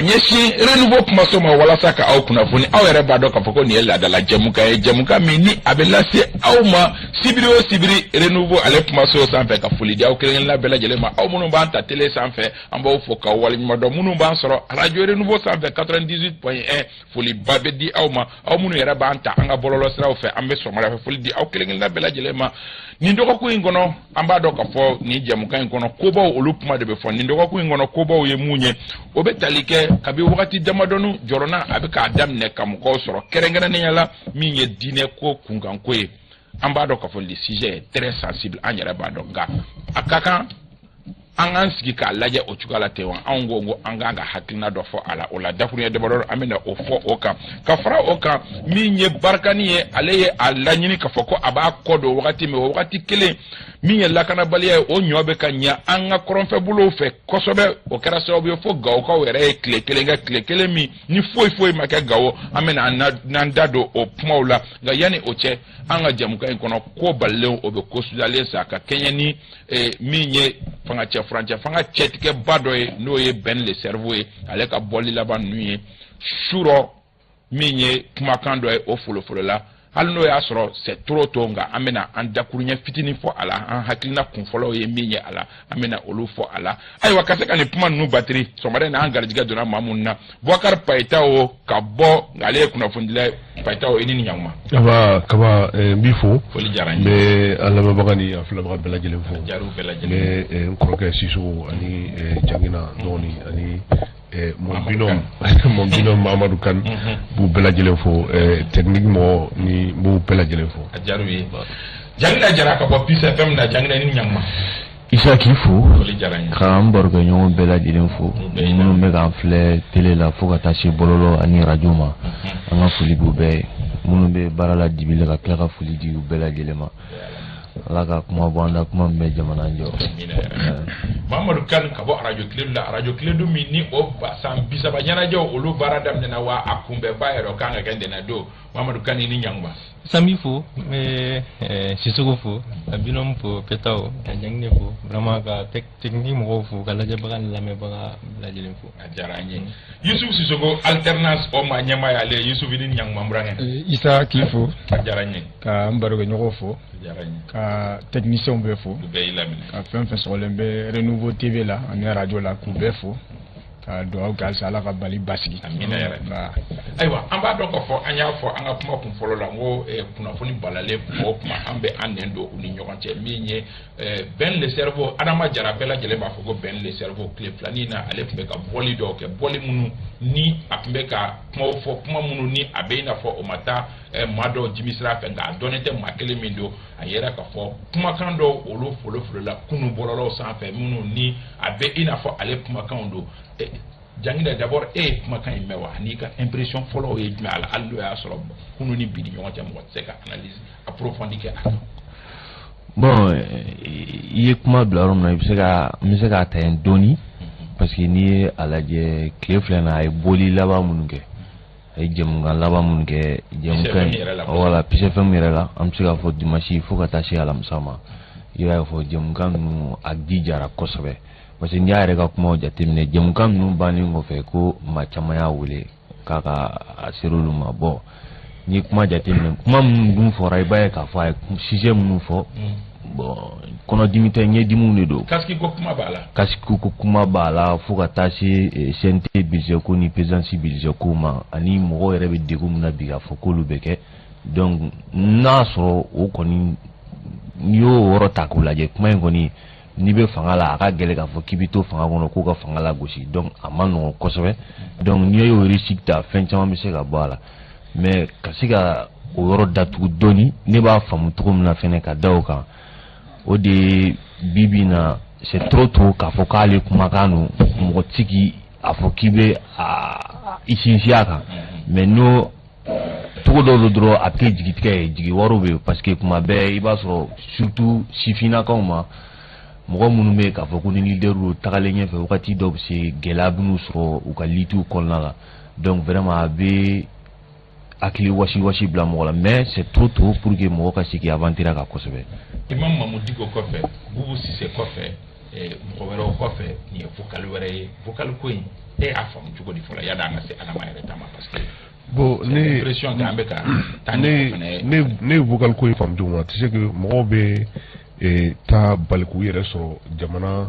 nyesi renouveau kumaso ma wala saka au kuna funi au yɛrɛ b'a dɔn k'a fɔ ko nin ye laadala jɛmukan ye jɛmukan min ni a bɛ lase aw ma sibiri o sibiri renouveau ale kumaso sanfɛ ka foli di aw kelen-kelenna bɛɛ lajɛlen ma aw minnu b'an ta télé sanfɛ an b'aw fo k'aw waleɲuman dɔn minnu b'an sɔrɔ radio renouveau sanfɛ 98.1 foli ba bɛ di aw ma aw minnu yɛrɛ b'an ta an ka bɔlɔlɔ siraw fɛ an bɛ sɔgɔmada fɛ foli di aw kelen-kelenna bɛɛ lajɛlen ma nin dɔgɔkun in kɔnɔ an b'a dɔn k'a fɔ nin jɛmukan in kɔnɔ kobaw olu kuma de bɛ fɔ nin dɔgɔkun in kɔnɔ kobaw ye mun ye o bɛ tali kɛ kabi wagati damadɔni jɔrɔna a bɛ k'a daminɛ ka mɔgɔw sɔrɔ kɛrɛnkɛrɛnnenya la min ye diinɛ ko kunkanko ye an b'a dɔn k'a fɔ le sujet est très sensible an yɛrɛ b'a dɔn nka a ka kan an k'an sigi k'a lajɛ o cogoya la ten wa anw ko an k'an ka hakilina dɔ fɔ a la o la dakuruɲɛ damadɔ an bɛna o fɔ o kan ka fara o kan min ye barikani ye ale ye a laɲini k'a fɔ ko a b'a kɔ don wagati min o wagati kelen min ye lakanabaliya ye o ɲɔ bɛ ka ɲɛ an ka kɔrɔnfɛbolow fɛ kosɛbɛ o kɛra sababu ye fo Gawokaw yɛrɛ ye tile kelen kɛ tile kelen min ni foyi ma kɛ Gawo an bɛna n'an da don o kumaw la nka yanni o cɛ an ka jɛmukan in kɔnɔ ko balilenw o bɛ ko sudalen sa ka kɛɲɛ ni min ye furancɛ fanga cɛtigɛba dɔ ye n'o ye Ben le Cerveau ye ale ka bɔli laban ninnu ye surɔ min ye kumakan dɔ ye o folofolo la hali n'o y'a sɔrɔ c'est trop tôt nka an bɛna an dakuruɲɛ fitinin fɔ a la an hakilina kunfɔlɔw ye min ye a la an bɛna olu fɔ a la ayiwa ka se ka nin kuma ninnu batiri sɔgɔmada in na an garijɛgɛ donna maa minnu na Bubakari Payita o ka bɔ nka ale ye kunnafonidila Payita o i ni ɲankuma kaba n b'i fo foli diyara n ye n bɛ an lamɛnbaga ni an filɛbaga bɛɛ lajɛlen fo jariw bɛɛ lajɛlen n bɛ n kɔrɔkɛ Sisoko ani Jangina dɔgɔnin ani mon binôme Mamadou Kane b'u bɛɛ lajɛlen fo technique mɔgɔ ni b'u bɛɛ lajɛlen fo a diyara u ye Jangina Jara ka bɔ Peace FM na Jangina i ni ɲankuma Isa k'i fo foli diyara n ye k'an barokɛɲɔgɔn bɛɛ lajɛlen fo minnu bɛ k'an filɛ télé la fo ka taa se bɔlɔlɔ ani radio ma an ka foli b'u bɛɛ ye minnu bɛ baara la dibi la ka tila ka foli di u bɛɛ lajɛlen ma ala ka kuma bɔ an da kuma min bɛ jamana jɔ Mamadou Kane ka bɔ radio Kiledu la radio Kiledu min ni o san 30 ɲɛnajɛw olu baara daminɛna wa a kunbɛba yɛrɛ o kan ka kɛ ntɛnɛn don Mamadou Kane i ni ɲankuma Sami fo Sisoko fo ka binôme fo Petaw ka Jangine fo vraiment ka technique mɔgɔw fo ka lajɛbaga ni lamɛnbaga lajɛlen fo a diyara an ye Yusuf Sisoko alternance o ma ɲɛmaa y'ale Yusuf i ni ɲankuma n burankɛ Isa k'i fo a diyara n ye ka n barokɛɲɔgɔn fo ka techniciens bɛɛ fo u bɛɛ y'i laminɛ ka fɛn fɛn sɔgɔlen bɛ Renouveau TV la ani radio la k'u bɛɛ fo ka dugawu kɛ halisa ala ka bali basigi amina yɛrɛ ayiwa an b'a dɔn k'a fɔ an y'a fɔ an ka kuma kun fɔlɔ la n ko kunnafoni balalen o kuma an bɛ an nɛn don u ni ɲɔgɔn cɛ min ye Ben le Cerveau Adama Jara bɛɛ lajɛlen b'a fɔ ko Ben le Cerveau tile filanin na ale tun bɛ ka bɔli dɔw kɛ bɔli minnu ni a tun bɛ ka kumaw fɔ kuma minnu ni a bɛ i n'a fɔ o ma taa maa dɔw jimi sira fɛ nka a dɔnnen tɛ maa kelen min don a yɛrɛ k'a fɔ kumakan dɔw olu folofolo la kunu bɔlɔlɔw sanfɛ minnu ni a bɛ i n'a fɔ ale kumakanw don Jangina d'abord kumakan in mɛn wa n'i ka impression fɔlɔ ye jumɛn a la hali n'o y'a sɔrɔ kunu ni bi ni ɲɔgɔn cɛ mɔgɔ tɛ se ka analyse approfondie kɛ a kan bon i ye kuma bila yɔrɔ min na n bɛ se k'a ta yen dɔɔni parce que n'i ye a lajɛ tile filɛ na a ye bɔli laban minnu kɛ a ye jɛmukan laban minnu kɛ jɛmukan wala Peace FM yɛrɛ la an bɛ se k'a fɔ dimanche fo ka taa se alamisa ma i b'a fɔ jɛmukan ninnu a dijara kosɛbɛ parce que n'i y'a yɛrɛ ka kumaw jateminɛ jɛmukan ninnu bannen kɔfɛ ko maa caman y'a wele k'a ka a ser'olu ma bon n'i kuma jateminɛ kuma minnu dun fɔra i b'a ye k'a fɔ a ye sujet minnu fɔ bon kɔnɔdimi tɛ ɲɛdimiw de don kasiki ko kuma b'a la kasiki ko kuma b'a la fo ka taa se CNT budget ko ni présidence budget ko ma ani mɔgɔw yɛrɛ bɛ degun min na bi k'a fɔ k'olu bɛ kɛ donc n'a sɔrɔ o kɔni n'i y'o yɔrɔ ta k'o lajɛ kuma in kɔni n'i bɛ fanga la a ka gɛlɛn k'a fɔ k'i bɛ to fanga kɔnɔ k'o ka fanga la gosi donc a ma nɔgɔn kosɛbɛ donc n'i y'o risque ta fɛn caman bɛ se ka bɔ a la mais ka se ka o yɔrɔ datugu dɔɔni ne b'a faamu cogo min na fɛnɛ ka da o kan o de bibi na c'est trop tôt k'a fɔ k'ale kumakan don mɔgɔ tigi a fɔ k'i bɛ i sinsin a kan mais n'o togo dɔw do dɔrɔn a tɛ jigitigɛ ye jigi wariw bɛ parce que kuma bɛɛ i b'a sɔrɔ surtout sifinnakaw ma mɔgɔ minnu bɛ k'a fɔ ko ni leader tagalen ɲɛfɛ wagati dɔw bɛ se gɛlɛya b'u sɔrɔ u ka litiw kɔnɔna la donc vraiment a bɛ hakili wasi bila mɔgɔ la mais c'est trop tôt pour que mɔgɔ ka se k'i aventurer kan kosɛbɛ. Imam Mamoudou Diko kɔfɛ Boubou Cissé kɔfɛ mɔgɔ wɛrɛw kɔfɛ nin ye vocal wɛrɛ ye vocal ko in e y'a faamu cogo di fɔlɔ yada an ka se adama yɛrɛ ta ma parce que bon ne impression k'an bɛ ka taa ne vocal ko in faamu cogo min na tu sais que mɔgɔw bɛ taa bali k'u yɛrɛ sɔrɔ jamana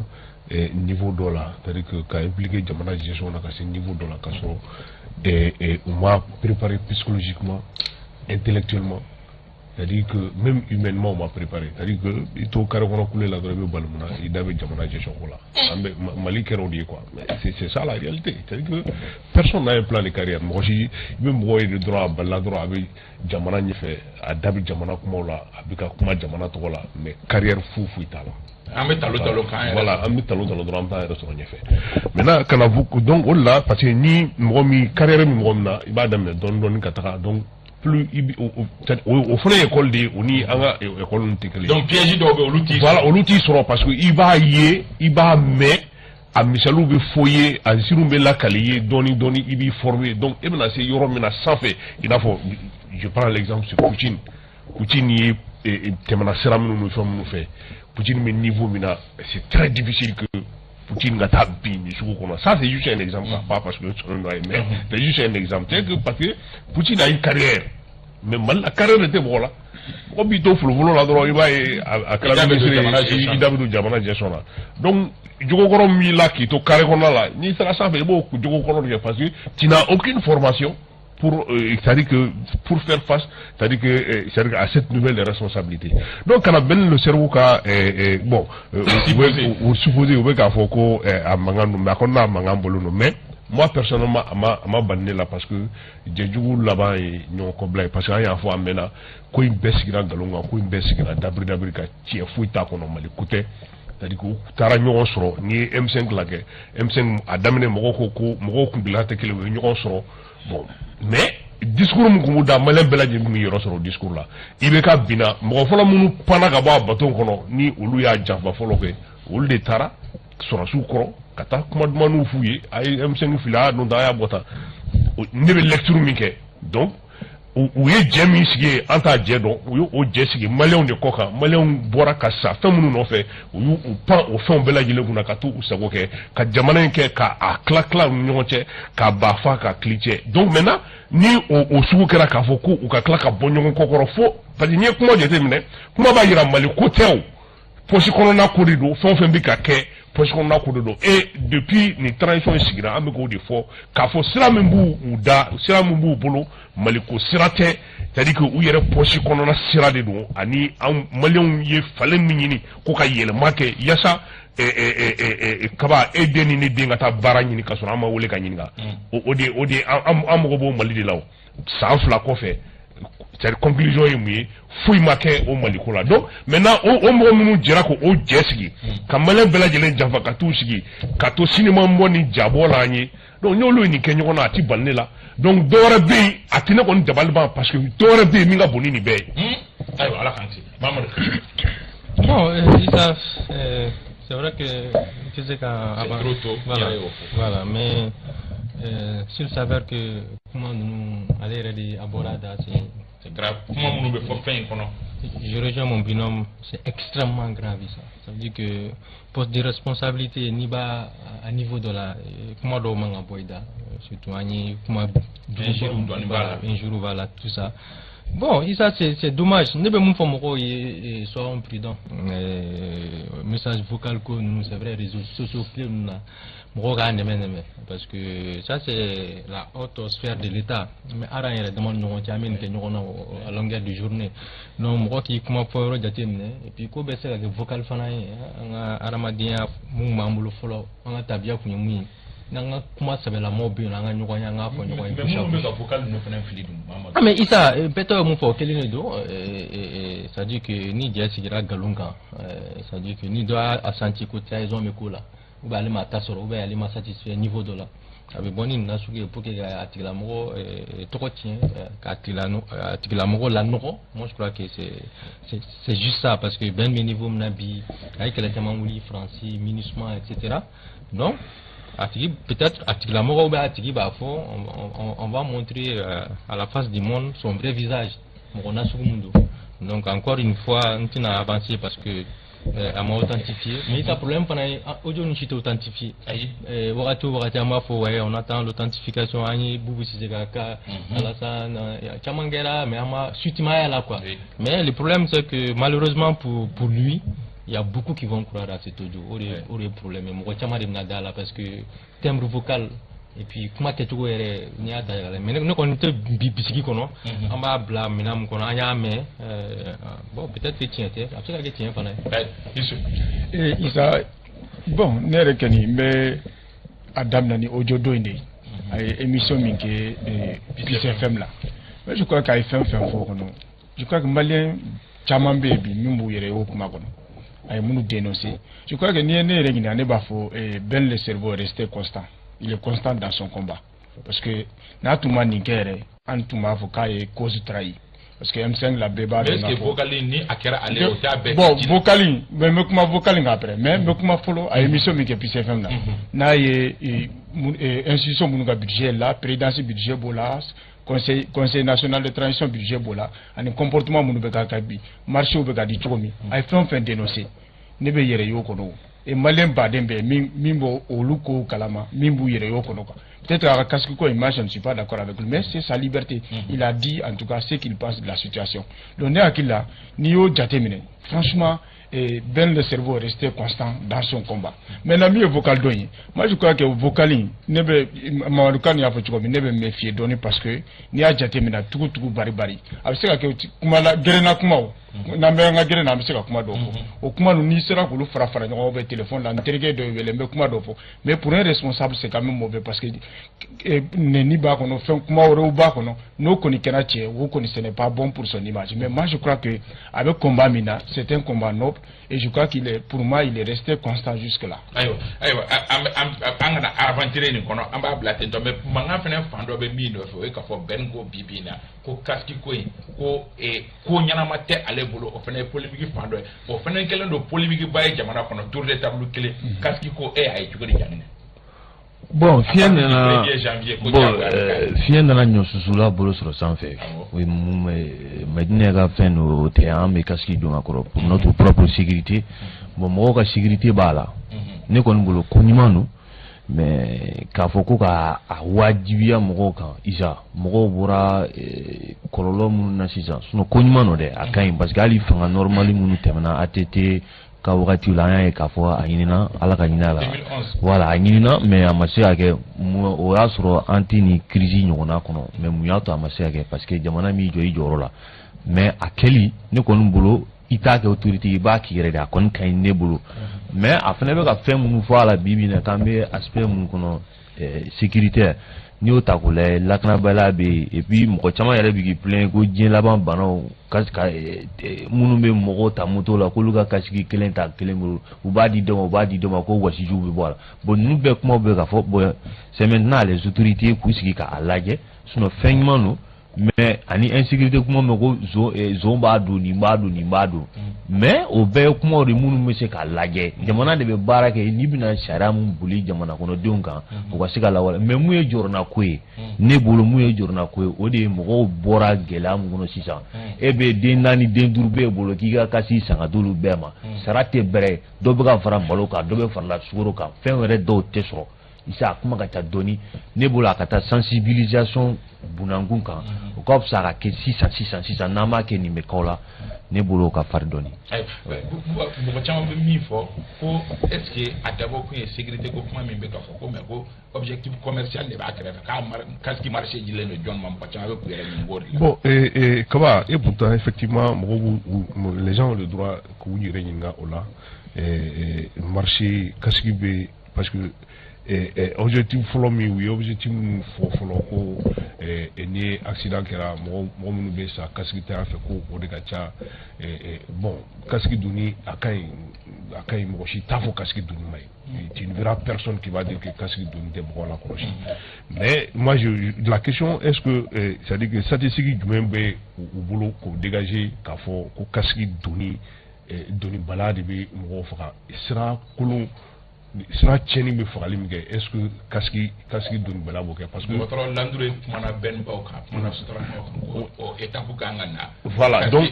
niveau dɔ la c'est à dire que ka impliquer jamana gestion na ka se niveau dɔ la ka sɔrɔ u ma préparer psychologiquement intellectuellement. C'est-à-dire que même humainement on m'a préparé. C'est-à-dire que il faut carré qu'on a coulé la drogue balmuna, il avait jamana gestion là. Mali kérodier quoi. Mais c'est ça la réalité. C'est-à-dire que personne n'a un plan de carrière. Moi j'ai même moi le droit balla droit avec jamana n'y fait à dabi jamana comme là, avec kuma jamana to là, mais carrière fou itala. Voilà, un métal dans le droit en restaurant fait. Maintenant quand vous donc là parce que ni moi mi carrière mi moi na, il va dame don katara donc plus au fond école de oni anga école n'tekele donc piège do be oluti voilà oluti sera parce que il va mais a misalou be foyer a siru be la kaliye doni il bi formé donc et maintenant c'est yoro mena sans fait il a faut je prends l'exemple sur Poutine et temana seram nous fait Poutine mais niveau mina c'est très difficile que Poutine gata bini ça c'est juste un exemple pas parce que mais c'est juste un exemple c'est que parce que Poutine a une carrière mais mal la carrière était bon là obito flou la droit il va à il d'abord jamana gestion là donc jogo korom mi la ki to carré qu'on a là ni ça ça fait beaucoup jogo korom parce que tu n'as aucune formation pour c'est-à-dire que pour faire face c'est-à-dire que à cette nouvelle responsabilité donc quand on a ben le cerveau ka bon vous supposez vous ka foko a mangando mais qu'on a mangambolo no mais moi personnellement ma banné là parce que djejugu là-bas et non complet parce que il y a fois amena ko imbesigira galonga ko imbesigira dabri ka tie fuita kono mali côté c'est-à-dire que tara ñogon soro ni M5 la ke M5 a damene moko kumbila te kele ñogon soro bon mais discours mu kumu da malen belaje mu yoro soro discours la ibe ka bina mo folo mu pana ka ba baton kono ni olu ya jafa folo ke olu de tara soro su koro kata kuma manu fuye ay M5 fila no da ya bota ne be lecture mi ke donc ou ye jemi sigi anta jedo o jesigi malion de koka malion bora ka sa famunu no fe ou pan o fon belaje le kuna ka tu usago ke ka jamana ke ka a kla nyonche ka bafa ka cliché donc maintenant ni o sugu kera ka foko ou ka kla ka bonyon kokoro fo parce que ni kuma jete mine kuma ba yira mali ko tew posi kono na korido fon fen bi ka ke posi kono na korido et depuis ni transition sigira ameko de fo ka fo sira membu uda sira membu bolo mali ko sirate c'est-à-dire que u yere posi kono na sira de do ani malion ye falen minini ko ka yele make yasa kaba edeni ni dinga ta barani ni kasona ma wole ka nyinga ode amgo bo mali de law sa fla ko fe c'est conclusion yi mu fuy make o mali ko la donc maintenant o mo munu jira ko o jesigi kamale bela jele jafa ka tu sigi ka to cinéma moni jabola nyi donc nyolo ni kenyo na ati balne la donc dora be atine ko ndabalba parce que dora be mi nga bonini be ay wala kanti mamadou bon ça c'est vrai que tu sais qu'avant trop tôt voilà mais s'il s'avère que comment nous aller ready aborada c'est grave comment nous be faut fin kono je rejoins mon binôme c'est extrêmement grave ça veut dire que poste de responsabilité ni bas à niveau de la comment do manga boyda surtout ani comment un jour voilà tout ça bon ça c'est dommage ne be mon famo et soyons prudents message vocal que nous c'est vrai réseaux sociaux clés nous parce que ça c'est la haute sphère de l'État mais ara il demande nous tiamine que nous à longueur de journée non moi qui comment pour jatemne et puis ko bese la vocal fanaye aramadia mu mamulu folo on tabia ku nyi nanga kuma sabela mobi nanga nyokonya nga ko nyokonya vocal no fana filidu ah mais isa peut-être mu fo kelino do ça dit que ni dia sigira galunga ça dit que ni doit assentir ko trahison me ko la ou bien aller m'attendre ou bien aller m'satisfaire niveau de là avec boni na suki pour que atigla mo toko tien atigla mo la noko moi je crois que c'est juste ça parce que ben mes niveaux m'nabi avec les témoins oui français minusement etc donc atigi peut-être atigla mo ou bien atigi ba fo on va montrer à la face du monde son vrai visage mo na suku mundo donc encore une fois on a avancé parce que à m'authentifier. Mais il y a un problème pendant aujourd'hui, je suis authentifié. On attend l'authentification. Mais le problème, c'est que malheureusement pour lui, il y a beaucoup qui vont croire à cet audio. Au problème. Parce que timbre vocal. Et puis comment tu es ni à mais nous on était bisiki kono on va bla minam kono anya mais bon peut-être que tiens après que tiens pendant et Isa bon nere kani mais adam nani audio do inde ay émission minke PCFM là mais je crois qu'il fait fort kono je crois que malien chaman baby mimbu yere o kuma kono ay munu dénoncer je crois que ni nere ngina ne bafo ben le cerveau resté constant. Il est constant dans son combat. Parce que, Natuma Ninkere, Antuma Voka est cause trahie. Parce que M5 la béba. Mais est-ce que Vokalin ni Akera allait au théâtre? Bon, Vokalin, mais me kuma Vokalin après. Mais me kuma follow à émission Mike PCFM là. Na y institution Munuga budget là, présidence budget bolas. Conseil national de transition budget bola. Un comportement Munubeka Kabi. Marché au Begadi Chomi. A fait dénoncer. Nebe Yere Yokono. Et malin badembe mimbo oluko kalama mimbu yere yokono quoi. Peut-être à Kaskiko image je ne suis pas d'accord avec lui mais c'est sa liberté. Il a dit en tout cas ce qu'il pense de la situation. Le né akila niyo jatemine. Franchement ben le cerveau est resté constant dans son combat. Mais l'ami vocal donné. Moi je crois que vocalin nebe marukan ya fochiko nebe méfier donné parce que ni a jatemina tout bari bari. Avec ça que kumala gerena kumao. Nambenga gere na miseka kuma dofo o kuma ni sera ko lu fara fara nyago be téléphone la interroger de velembe kuma dofo mais pour un responsable c'est quand même mauvais parce que ne ni ba kono fen kuma ore ba kono no koni kena che wo koni ce n'est pas bon pour son image mais moi je crois que avec combat mina c'est un combat noble et je crois qu'il est pour moi il est resté constant jusque là ayo anga aventurer ni kono amba blaté do mais manga fene fando be mi no fo e ka fo ben go bibina ko kaski ko nyana mate ale bolo o fene polémique fando o fene kelen do polémique baye jamana kono tour de table kele kaski ko ay jugori jangene bon fien na nyo susula bolo sur sanfé oui maintenant ga fen au terrain mais kaski do ngakoro pour notre propre sécurité bon mo ka sécurité bala ne kon bolo kunimanu mais k'a fɔ ko ka a wajibiya mɔgɔw kan isa mɔgɔw bɔra kɔlɔlɔ minnu na sisan ko ɲuman no dɛ a ka ɲi parce que hali fanga normali minnu tɛmɛna ATT ka wagati la an y'a ye k'a fɔ a ɲinina ala ka ɲin'a la voilà a ɲinina mais a ma se ka kɛ o y'a sɔrɔ an tɛ ni crise ɲɔgɔnna kɔnɔ mais mun y'a to a ma se ka kɛ parce que jamana m'i jɔ i jɔyɔrɔ la mais a kɛli ne kɔni bolo i t'a kɛ autorité i b'a k'i yɛrɛ de a kɔni ka ɲi ne bolo mais a fana bɛ ka fɛn minnu fɔ a la bibi na k'an bɛ aspect minnu kɔnɔ sécurité n'i y'o ta k'o lajɛ lakanabaliya bɛ yen et puis mɔgɔ caman yɛrɛ bɛ k'i plaint ko diɲɛ laban banaw minnu bɛ mɔgɔw ta moto la k'olu ka kasiki kelen ta kelen bolo u b'a di dɔ ma ko wasiju bɛ bɔ a la bon ninnu bɛɛ kumaw bɛ ka fɔ bon c'est maintenant les autorités k'u sigi k'a lajɛ sinon fɛn ɲuman don mais ani insécurité kuma me ko zon b'a don nin b'a don mais o bɛɛ ye kumaw de minnu bɛ se k'a lajɛ jamana de bɛ baara kɛ n'i bɛna sariya min boli jamana kɔnɔdenw kan o ka se ka lawaleya mais mun ye jɔrɔna ko ye ne bolo mun ye jɔrɔna ko ye o de ye mɔgɔw bɔra gɛlɛya min kɔnɔ sisan e bɛ den 4 den 5 b'e bolo k'i ka kasi san ka d'olu bɛɛ ma sara tɛ bɛrɛ dɔ bɛ ka fara malo kan dɔ bɛ farala sukaro kan fɛn wɛrɛ dɔw tɛ sɔrɔ isa kuma ka taa dɔɔni ne bolo a ka taa sensibilisation bunakun kan o ka fisa ka kɛ sisan n'an b'a kɛ nin bɛ k'aw la ne bolo ka fari dɔɔni. mɔgɔ caman bɛ min fɔ ko est ce que a dabɔ kun ye sécurité ko kuma min bɛ ka fɔ ko mais ko objectif commercial de b'a kɛrɛfɛ k'a casque marché jilen don jɔn ma mɔgɔ caman bɛ k'u yɛrɛ ɲini k'o de la. Bon Kaba et pourtant effectivement les gens ont le droit k'u yɛrɛ ɲininka o la marché casque bɛ parce que objectif fɔlɔ min u ye objectif min fɔ fɔlɔ ko ni accident kɛra mɔgɔ minnu bɛ sa kasiki tɛ an fɛ ko o de ka ca bon kasiki donni a ka ɲi mɔgɔ si t'a fɔ kasiki donni ma ɲi tu ne verras personne qui va dire que kasiki donni tɛ mɔgɔ la kɔlɔsi mais moi la question est ce que c'est à dire que statistique jumɛn bɛ u bolo k'o dégager k'a fɔ ko kasiki donni bala de bɛ mɔgɔw faga sira kolon sira tiɲɛni bɛ fagali min kɛ est ce que kasiki donni bala b'o kɛ parce que dɔgɔtɔrɔ Landure kumana bɛn baw kan kumana sutura baw kan o étape kan ka na voilà donc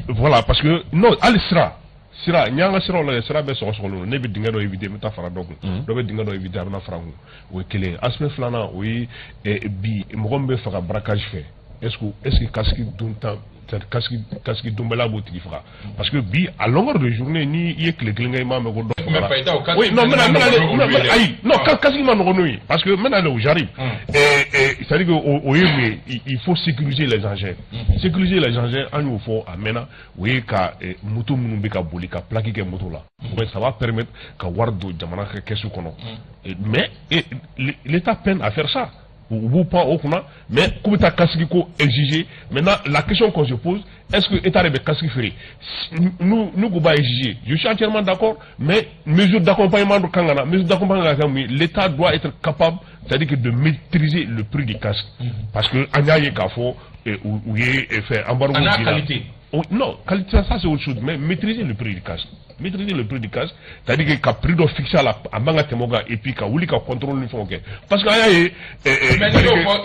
voilà parce que non hali sira sira nyanga sira la sira be so so ne be dinga do éviter meta fara dog do be dinga do éviter abna frangu o kele aspect flana oui bi mo gombe faka braquage fait est-ce que kaski dunta kaski dumbala botigi faka parce que bi à longueur de journée ni yekle klinga imam ko do oui non non kaski man no oui parce que maintenant où j'arrive c'est à dire que il faut sécuriser les engins sécuriser les engins en il faut amena oui ka moto munu be ka boli ka plaquer ke moto là mais ça va permettre ka wardo jamana ka kesu kono mais l'état peine à faire ça ou pas au kuna mais comme ta kasiki ko exiger maintenant la question qu'on se pose est-ce que état de kasiki ferait nous go ba exiger je suis entièrement d'accord mais mesure d'accompagnement de kangana mesure d'accompagnement l'état doit être capable c'est-à-dire que de maîtriser le prix du casque parce que anya kafo ou fait embargo qualité non qualité ça c'est autre chose mais maîtriser le prix du casque c'est-à-dire que prix de fixer à manga temoga et puis ka wuli ka contrôle ni font parce que aya mais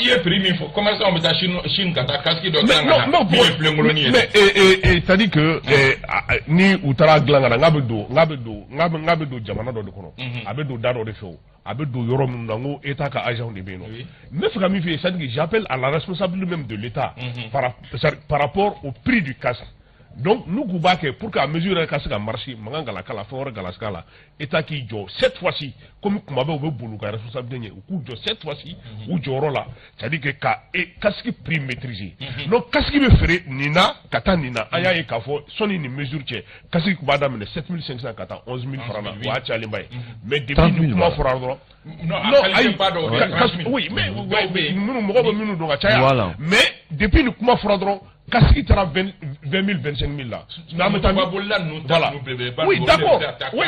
il est prix il faut comment ça on met Chine kata casque do mais c'est-à-dire que ni utara glangana ngabe do jamana do kono abe do daro de feu abe do yorom nango état ka agent de beno mais faut mi fait c'est-à-dire que j'appelle à la responsabilité même de l'état par rapport au prix du casque. Donc nous goubake pour qu'à mesure que ça marche mangala kala fort gala scala état qui jo cette fois-ci comme kumabe obe buluka responsabilité ou jo cette fois-ci ou joro là c'est-à-dire que ka casque prix maîtrisé donc casque be fere nina kata nina aya e kafo soni ni mesure que casque kubada mene 7500 kata 11000 francs wa cha limbay mais depuis nous kuma forardro non ayi oui mais nous mo minu do cha mais depuis nous kuma forardro qu'est-ce qui tera 20 000, 25 000 là? Voilà. Oui, d'accord. Oui,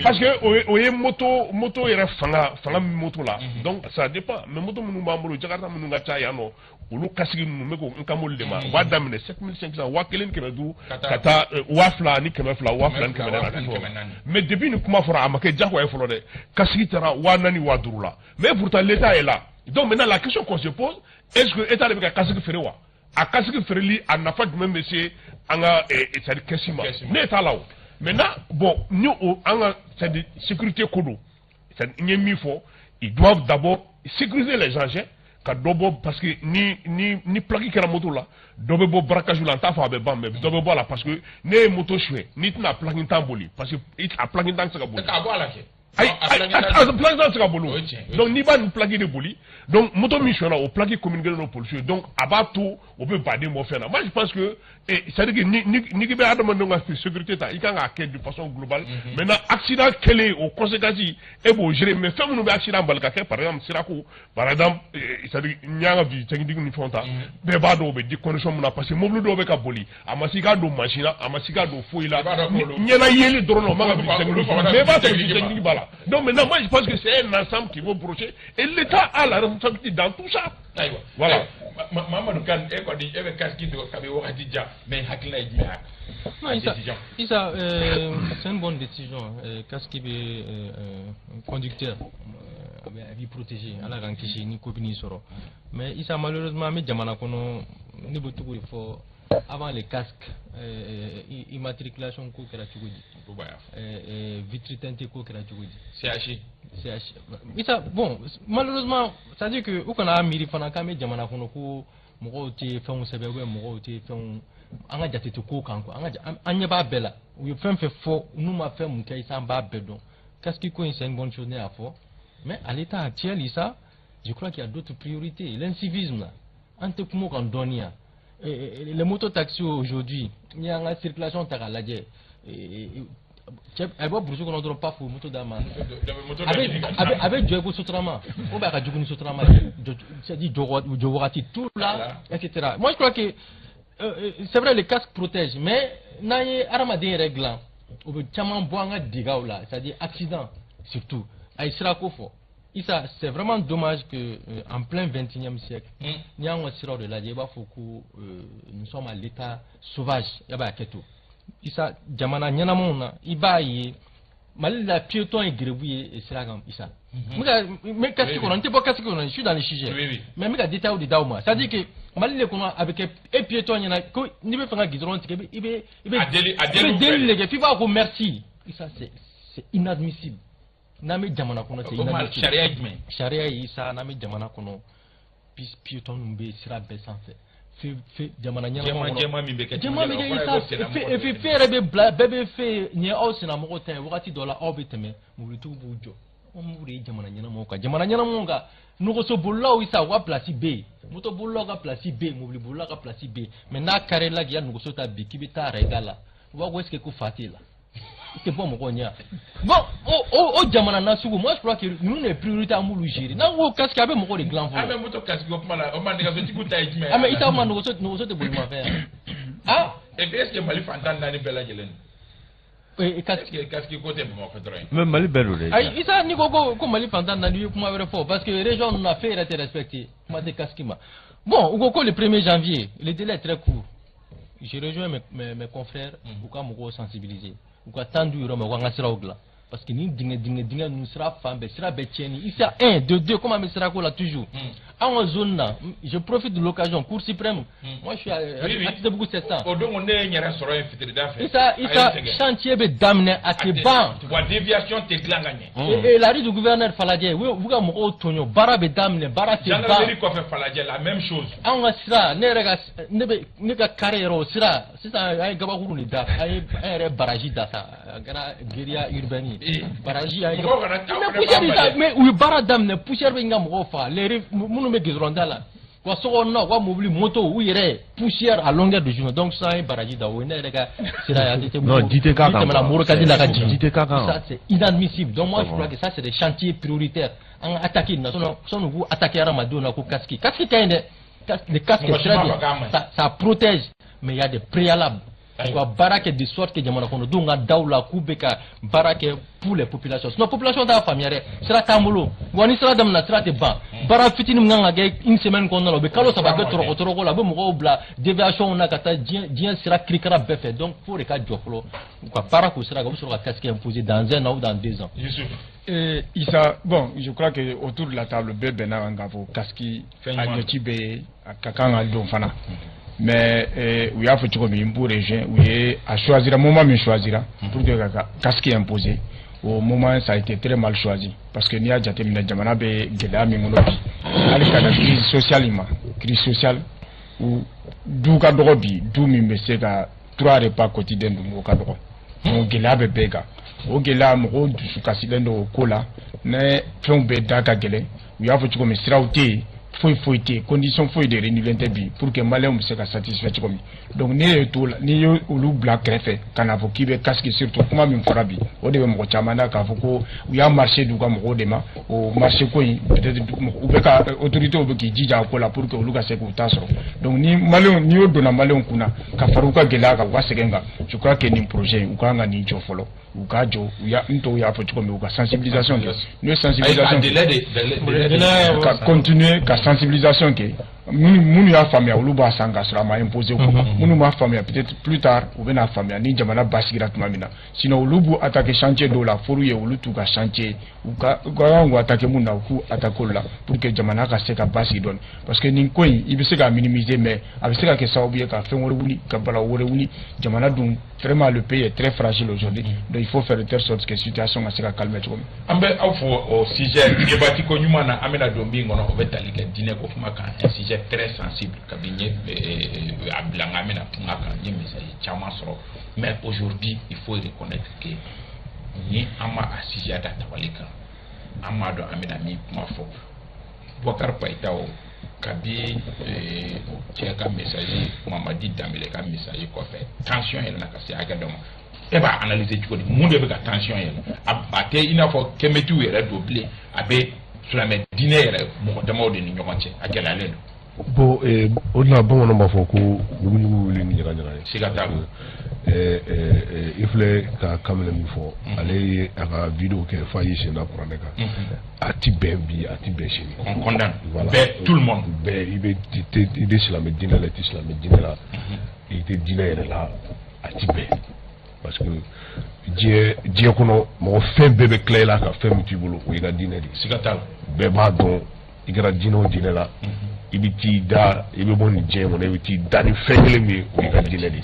parce que oye moto ere fanga moto là. Donc ça dépend. Mais moto munu bambolo Jakarta munu ngacha yano. Olu kasigi munu meko nkamol lema. Wa damine 7500 wa kelen kemedu kata wa fla ni kemefla wa fla ni kemena. Mais depuis ni kuma fora amake jako e folo de. Kasigi tera wa nani wa durula. Mais pourtant l'état est là. Donc maintenant la question qu'on se pose, est-ce que l'état de kasigi ferewa? A kasiki fereli a nafa jumɛn bɛ se an ka c'est-à-dire kɛsi ma ne t'a la o maintenant bon ni o an ka c'est-à-dire sécurité ko don c'est-à-dire n ye min fɔ ils doivent d'abord sécuriser les engins ka dɔ bɔ parce que ni plaque kɛra moto la dɔ bɛ bɔ braquage la n t'a fɔ a bɛ ban mais dɔ bɛ bɔ a la parce que ne ye moto suɲɛ n'i tɛna plaque tan boli parce que a plaque tan tɛ se ka boli. k'a bɔ a la kɛ. plaque dans ce bolo donc ni ba ni plaque de boli donc moto mission là au plaque communiquer nos policiers donc abato on peut pas dire moi faire moi je pense que ça veut dire que ni be adama ndonga sécurité ta il kan a de façon globale maintenant accident quel aux conséquences et bon gérer mais fait mon accident balka par exemple sirako par exemple ça veut dire nyanga vi technique ni fonta be ba do be di condition mun passer mobile do be ka boli amasika do machine amasika do foila nyana yeli drono manga bi technique mais ba technique bala. Donc maintenant, moi je pense que c'est un ensemble qui va brocher et l'État a la responsabilité dans tout ça. Voilà. Mamadou Kane, c'est une bonne décision. Qu'est-ce qui est conducteur vie protégée à la rankishi ni copine soro. Mais il s'est malheureusement mis Jamana Kono ni beaucoup il faut avant les casques immatriculation ko kera chugudi vitre teintée ko kera chugudi CH ça bon malheureusement ça dit que on a miri fana kame jamana kono ko mo te fon sebe we mo te fon anga jate to ko kanko anya ba bela we fen fe fo nous ma fait mon kai ça ba bedon qu'est-ce qui c'est une bonne chose à faire mais à l'état actuel ça je crois qu'il y a d'autres priorités l'incivisme là ante kumo kan donia les mototaxis aujourd'hui, il y a une circulation à la guerre. Elle va brûler qu'on pas pour moto d'ama. Avec Dieu Sotrama, on va dire que Sotrama, c'est-à-dire tout là, etc. Moi je crois que c'est vrai les casques protègent, mais il y a des règles. On veut tellement boire un dégât là, c'est-à-dire accident surtout. C'est vraiment dommage que en plein 21e siècle, il y a un sirop de la Djeba Foukou, nous sommes à l'état sauvage. Il y a Keto. Issa, Jamana, Nyanamona, Ibaye, Malila piéton et grébouillé et c'est là comme Issa. Mais qu'est-ce qu'on a? Je suis dans les sujets. Mais mais la détail de Dauma. C'est-à-dire que Mali le kono avec et piéton yana ko ni be fanga gidron tike ibe deli fiba ko merci ça c'est inadmissible nami jamana kono c'est inadmissible sharia isa nami jamana kono piéton be sira be sanfé fait jamana nyama mi be isa fait rebe bebe fait ni au sina mo ten wakati dola obiteme mu tu bujo mo re jamana nyama mo ka nous so bolla isa wa place B moto bolla ka place B mo bolla ka place B mais na carré la ya nous so ta bi kibita regala wa ko est-ce que fatila c'est bon mo konya bon jamana na sugu moi je crois que nous les priorité à moulu gérer na wo casque abe mo ko de gland ah mais moto casque ko mala o man de ka so tikuta ijme ah mais ita man nous so te bolima faire ah et est-ce que Mali fantan na ni bela jelen casque côté bon ko droit même Mali belo de ay isa ni ko Mali fantan na ni kuma wéré fort parce que région nous a fait être respecté moi de casque ma bon ko le 1er janvier le délai est très court je rejoins mes confrères pour qu'on me sensibiliser ou quoi tant du rome ou ngasira ogla parce que ni dingue nous sera fambe sera betieni ici 1 2 comment me sera là toujours en zone là je profite de l'occasion cour suprême moi je suis à de beaucoup 700 o donc on est nyara soro infiltré d'affaires ça chantier be damné à te ban wa déviation te glanganye et la rue du gouverneur Faladie oui vous ga mo tonyo bara be damné bara te ban gendarmerie ko fait Faladie la même chose en sira ne rega ne ga carrière sira c'est ça ay gaba huru ni da ay re baraji da ça gara guérilla urbaine baraji ay mais oui bara damné poussière be ngam ko fa les munu me gizrondala kwa soko no kwa mobili moto ou yere poussière à longueur de journée donc ça est baraji da wona rega sira ya dite non dite kaka ça c'est inadmissible donc moi je crois que ça c'est des chantiers prioritaires en attaquer son vous attaquer Ramadona ko casque kainde les casques très bien ça protège mais il y a des préalables quoi barake de sorte que jamana kono dunga dawla kubeka barake pour les populations sinon population da familière sera tamulo wani sera damna sera te ban bara fitini nganga ge une semaine kono lo be kalo ça va be toro la be mo bla déviation na kata dien sera krikara be fait donc pour les cas joflo quoi para ko sera go sur la casque imposé dans 1 an ou dans 2 ans Issa, bon, je crois que autour de la table bena ngavo kaski anyoti be kakanga don fana. Mais il y a fait comme une pour région où il a choisi le moment mais choisira pour que qu'est-ce qui est imposé au moment ça a été très mal choisi parce que ni a jate mina jamana be gela mi ngono bi ali kana crise sociale ou du ka dogo bi du mi be se ka 3 repas quotidiens du mo ka dogo mo gela be bega o gela mo du su kasilendo kola ne fon be daga gele il y a fait comme sirauté faut condition faut de renouveler bi pour que malien se ka satisfait comme donc ni tout ni olu black greffe kana fo kibe casque surtout kuma min farabi o de mo chamana ka fo ko ya marché du ka mo de ma o marché ko peut-être ou be ka autorité o be ki jija ko la pour que olu ka se ko tasoro donc ni malien ni o dona malien kuna ka faruka gela ka wa segenga je crois que ni projet ou ka nga ni jofolo ou ka jo ya nto ya fo comme ou ka sensibilisation ni sensibilisation ka continuer ka sensibilisation que nous ya famille ou ba sanga sera ma imposer ko nous ma famille peut-être plus tard ou ben la famille ni jamana basigira tumamina sinon lubu attaquer chantier do la foru ye ulu tu ka chantier ou ka ngo attaquer muna ku attaquer là pour que jamana ka se ka basi don parce que ni koy il se ka minimiser mais avec ce ka saobu ka fait wori wuli ka bala wori wuli jamana dun vraiment le pays est très fragile aujourd'hui donc il faut faire de telle sorte que situation se ka calmer comme ambe afo au sujet debati ko nyuma na amena dombi ngono obetali ke dine ko fuma kan un sujet très sensible kabinye ablanga amena fuma kan ni message chama soro mais aujourd'hui il faut reconnaître que ni ama asisi ada tawalika amado amena mi mafo Bokar Paitao kabi cheka message Mamadi Dambele ka message ko fait tension elle na kasi aga dom e ba analyser ko munde be ka tension elle abate ina fo kemetu yere doblé abe sur la medine yere mo dama de ni nyokonche akela lendo bon au-delà bon on va faire ko bugu ni ni nyara sigata il fallait ka kamele mi fo aller à vidéo que fayi chez na pour neka ati bembi ati beshini on condamne voilà tout le monde il est sur la medine là sur la medine là il était dîner là ati be parce que Dieu kono mo fait bébé clé là ka fait mutibulu o iga dîner di sigata be ba don iga dîner là ibiti da ibe bon je mon ibiti da ni fengele mi o ka dine di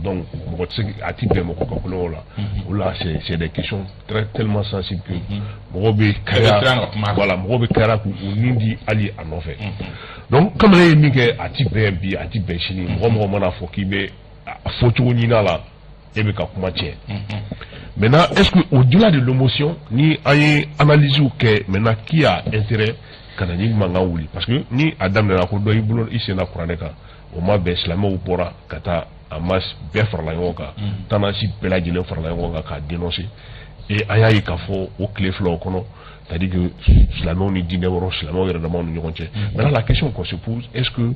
donc mo tse ati be mo ko ko là là c'est des questions tellement sensibles que mo be kaya voilà mo be kara ku nindi ali anofe donc comme les ni ke ati be chini mo na fo ki be photo ni na la et be ka kuma tie maintenant est-ce que au-delà de l'émotion ni ay analyse ou que maintenant qui a intérêt kana ni manga wuli parce que ni adam na ko do ibulon isena kuraneka o ma be islam o pora kata amas be farla yoka tanasi pelaji le farla yoka ka dénoncer et ayayi ka fo o clé flow kono c'est-à-dire que islam ni dine woro islam o yere dama ñu ñonche maintenant la question qu'on se pose est-ce que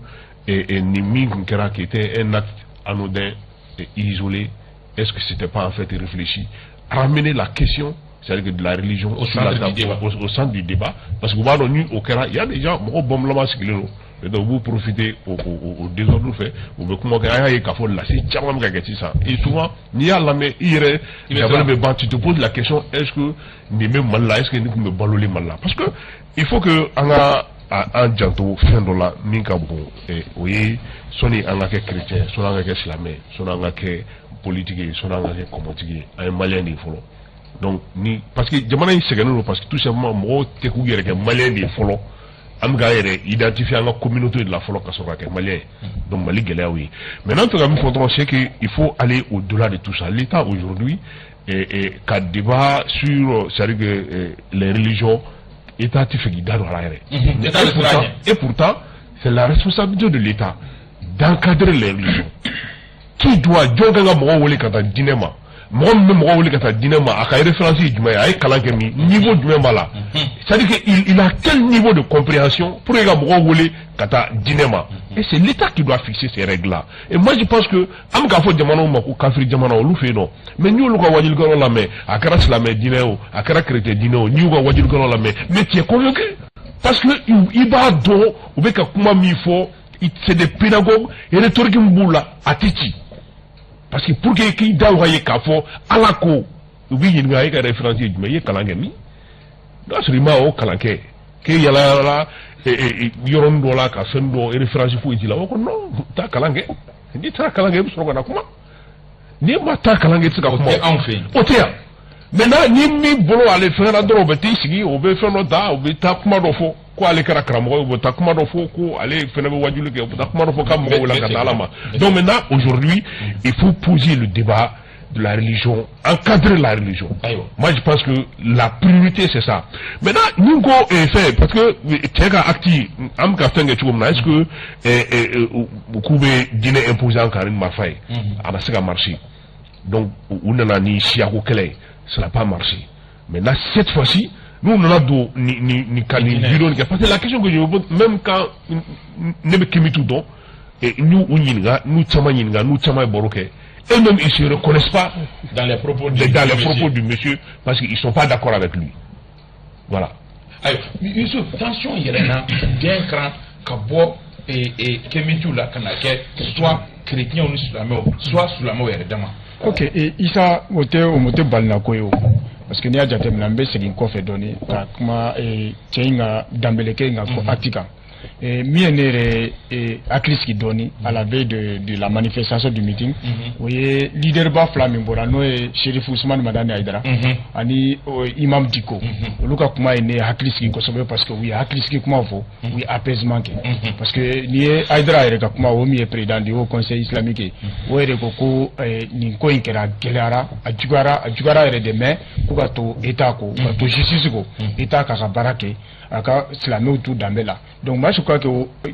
ni ming kera qui était un acte anodin et isolé, est-ce que c'était pas en fait réfléchi ramener la question c'est-à-dire que de la religion au centre du débat parce que voilà au Kera il y a des gens bon bon là mais donc vous profitez au désordre fait vous me comment qu'il y a qu'à faire là c'est tellement gagné ça et souvent ni à la mais il tu te poses la question est-ce que ni même mal là est-ce que nous me balolé mal là parce que il faut que on a un janto fin de la minka bon et oui soni on a que chrétien soni on a que islamé soni on a que politique soni on a que communauté un malien il faut donc ni parce que jamana yi segano parce que tout simplement mo te ku yere ke malien di folo am ga yere identifier la communauté de la folo ka so ka malien donc mali gele oui maintenant tout comme faut c'est que il faut aller au-delà de tout ça l'état aujourd'hui et qu'a débat sur c'est-à-dire que les religions étatif qui dans la et pourtant c'est la responsabilité de l'état d'encadrer les religions qui doit joganga mo wole ka dinema moi même moi wuli kata dinema aka référence djuma ay kalangemi niveau djuma bala c'est-à-dire que il a quel niveau de compréhension pour que moi wuli kata dinema et c'est l'état qui doit fixer ces règles là et moi je pense que am ka fo jamano mako kafri jamano lu fe non mais ñu lu ko wajil garo la mais akara islamé dineo akara chrétien dineo ñu ko wajil garo la mais tu es convaincu parce que il va do ou be ka kuma mi fo c'est des pédagogues et les torki mbula atiti parce que pour que qui dawaye kafo alako oui il y a une référence du mais kalangemi do asrima o kalanke ke yala la yoron do la ka sendo référence fu itila ko non ta kalange ni ta kalange so ko na kuma ni ma ta kalange tsika kuma en fait otea maintenant ni mi bolo ale fera do be tisigi o be feno da o be ta kuma do fo ko ale kara kramo o ta kuma do fo ko ale fena be wajulu ke o ta kuma do fo kam mo wala ka talama donc maintenant aujourd'hui il faut poser le débat de la religion, encadrer la religion. Moi je pense que la priorité c'est ça. Maintenant nous go fait parce que tiens acti am ka fenge chuma est-ce que beaucoup de dîner imposant Karim Mafay a pas marché. Donc on a ni chiako kele ça n'a pas marché. Maintenant cette fois-ci nous on a do ni kali bidon parce que la question que je me pose même quand ne me kimi tout don et nous nous chama boroke eux-mêmes ils se reconnaissent pas dans les propos du monsieur parce qu'ils sont pas d'accord avec lui. Voilà. Alors, Youssou, tension Irena, bien grand, Kabo et Kemitou la Kanake, soit chrétien ou musulman, soit sulamo et redama. Ok, et Issa, au moté balnakoyo. Parce que Nia Jatem Lambe, c'est une coffre donnée, Kakma et Tchenga Dambeleke, Ngako Atika. Et Mienere et Akliski Doni à la veille de la manifestation du meeting. Vous voyez, leader ba Flamimbora, no et Shérif Ousmane Madani Aïdara, ani Imam Diko. Luka Kuma est né Akliski Kosovo parce que oui, Akliski Kuma faut, oui, apaisement. Parce que ni Aïdara et Kuma Omi est président du Haut Conseil islamique. Oui, Rekoko, Ninko Inkera, Gelara, Adjugara et demain, Kugato, Etako, Kugato Justice, Eta Karabarake. Aka slamé autour d'Ambela. Donc moi je crois que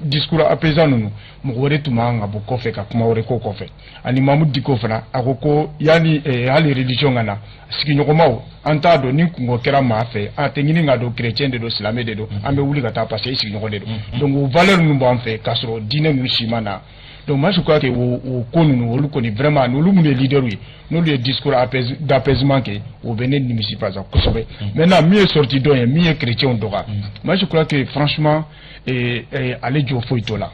discours apaisant nous m'aurait tout manga beaucoup fait ka kuma aurait ko fait. Ani Mahmoud Diko fana akoko yani ali religion ngana siki nyokoma anta do ni kungo kera ma fait atengini ngado chrétien de do islamé de do ambe wuli kata passer siki nyoko de do. Donc valeur nous bon fait kasro dîner nous shimana. Donc moi je crois que au konu nous connaît vraiment nous les leaders oui nous les discours d'apaisement que au Bénin municipal ça. Maintenant mieux sorti donc mieux chrétien doga. Moi je crois que franchement et aller Diofoitola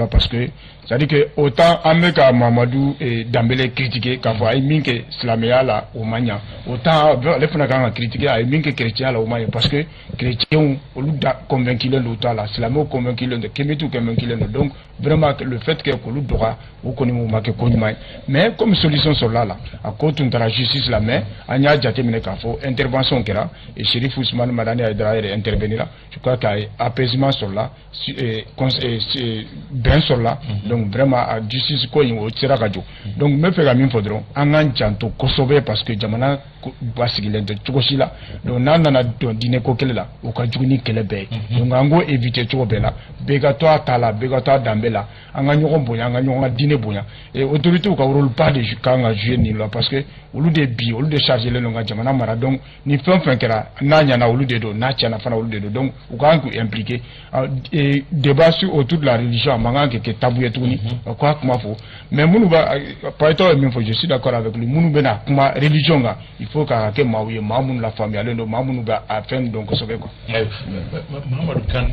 parce que ça dit que autant Ameka Mamadou et Dambélé critiquer quand fois minke Slaméa là au Mania, autant les fana critiquer à minke chrétien là au Mania parce que chrétien au lieu de convaincre l'autre là, Slamo convaincre l'autre, Kemetou convaincre l'autre. Donc vraiment le fait que au lieu de droit au connaît que konimai, mais comme solution sur là à cause de la justice là mais anya jatemine kafo intervention kera et Chérif Ousmane Madani Aïdara intervenir là, je crois qu'il y a apaisement sur là, bien sur là. Donc vraiment à justice ko yin tira radio donc me fait la même faudron angan janto kosobe parce que jamana basigile de tokosila donc nana don dine ko kele la o ka juguni kele be donc ango éviter to bela bega to atala bega to dambela anga nyoko bonya anga nyoko dine bonya et autorité ka rôle pas de kanga jouer ni là parce que au lieu de bi au lieu de charger le longa jamana mara donc ni fin kera nanya na au lieu de do na tiana fana au lieu de donc o ka impliqué et débat sur autour de la religion manga que tabouye tout quoi comment faut mais Mounouba pas être même je suis d'accord avec lui Mounoubena kuma religion ga il faut que maouye mamoun la famille allez no Mamounouba afin donc sauver quoi Mamadou Kane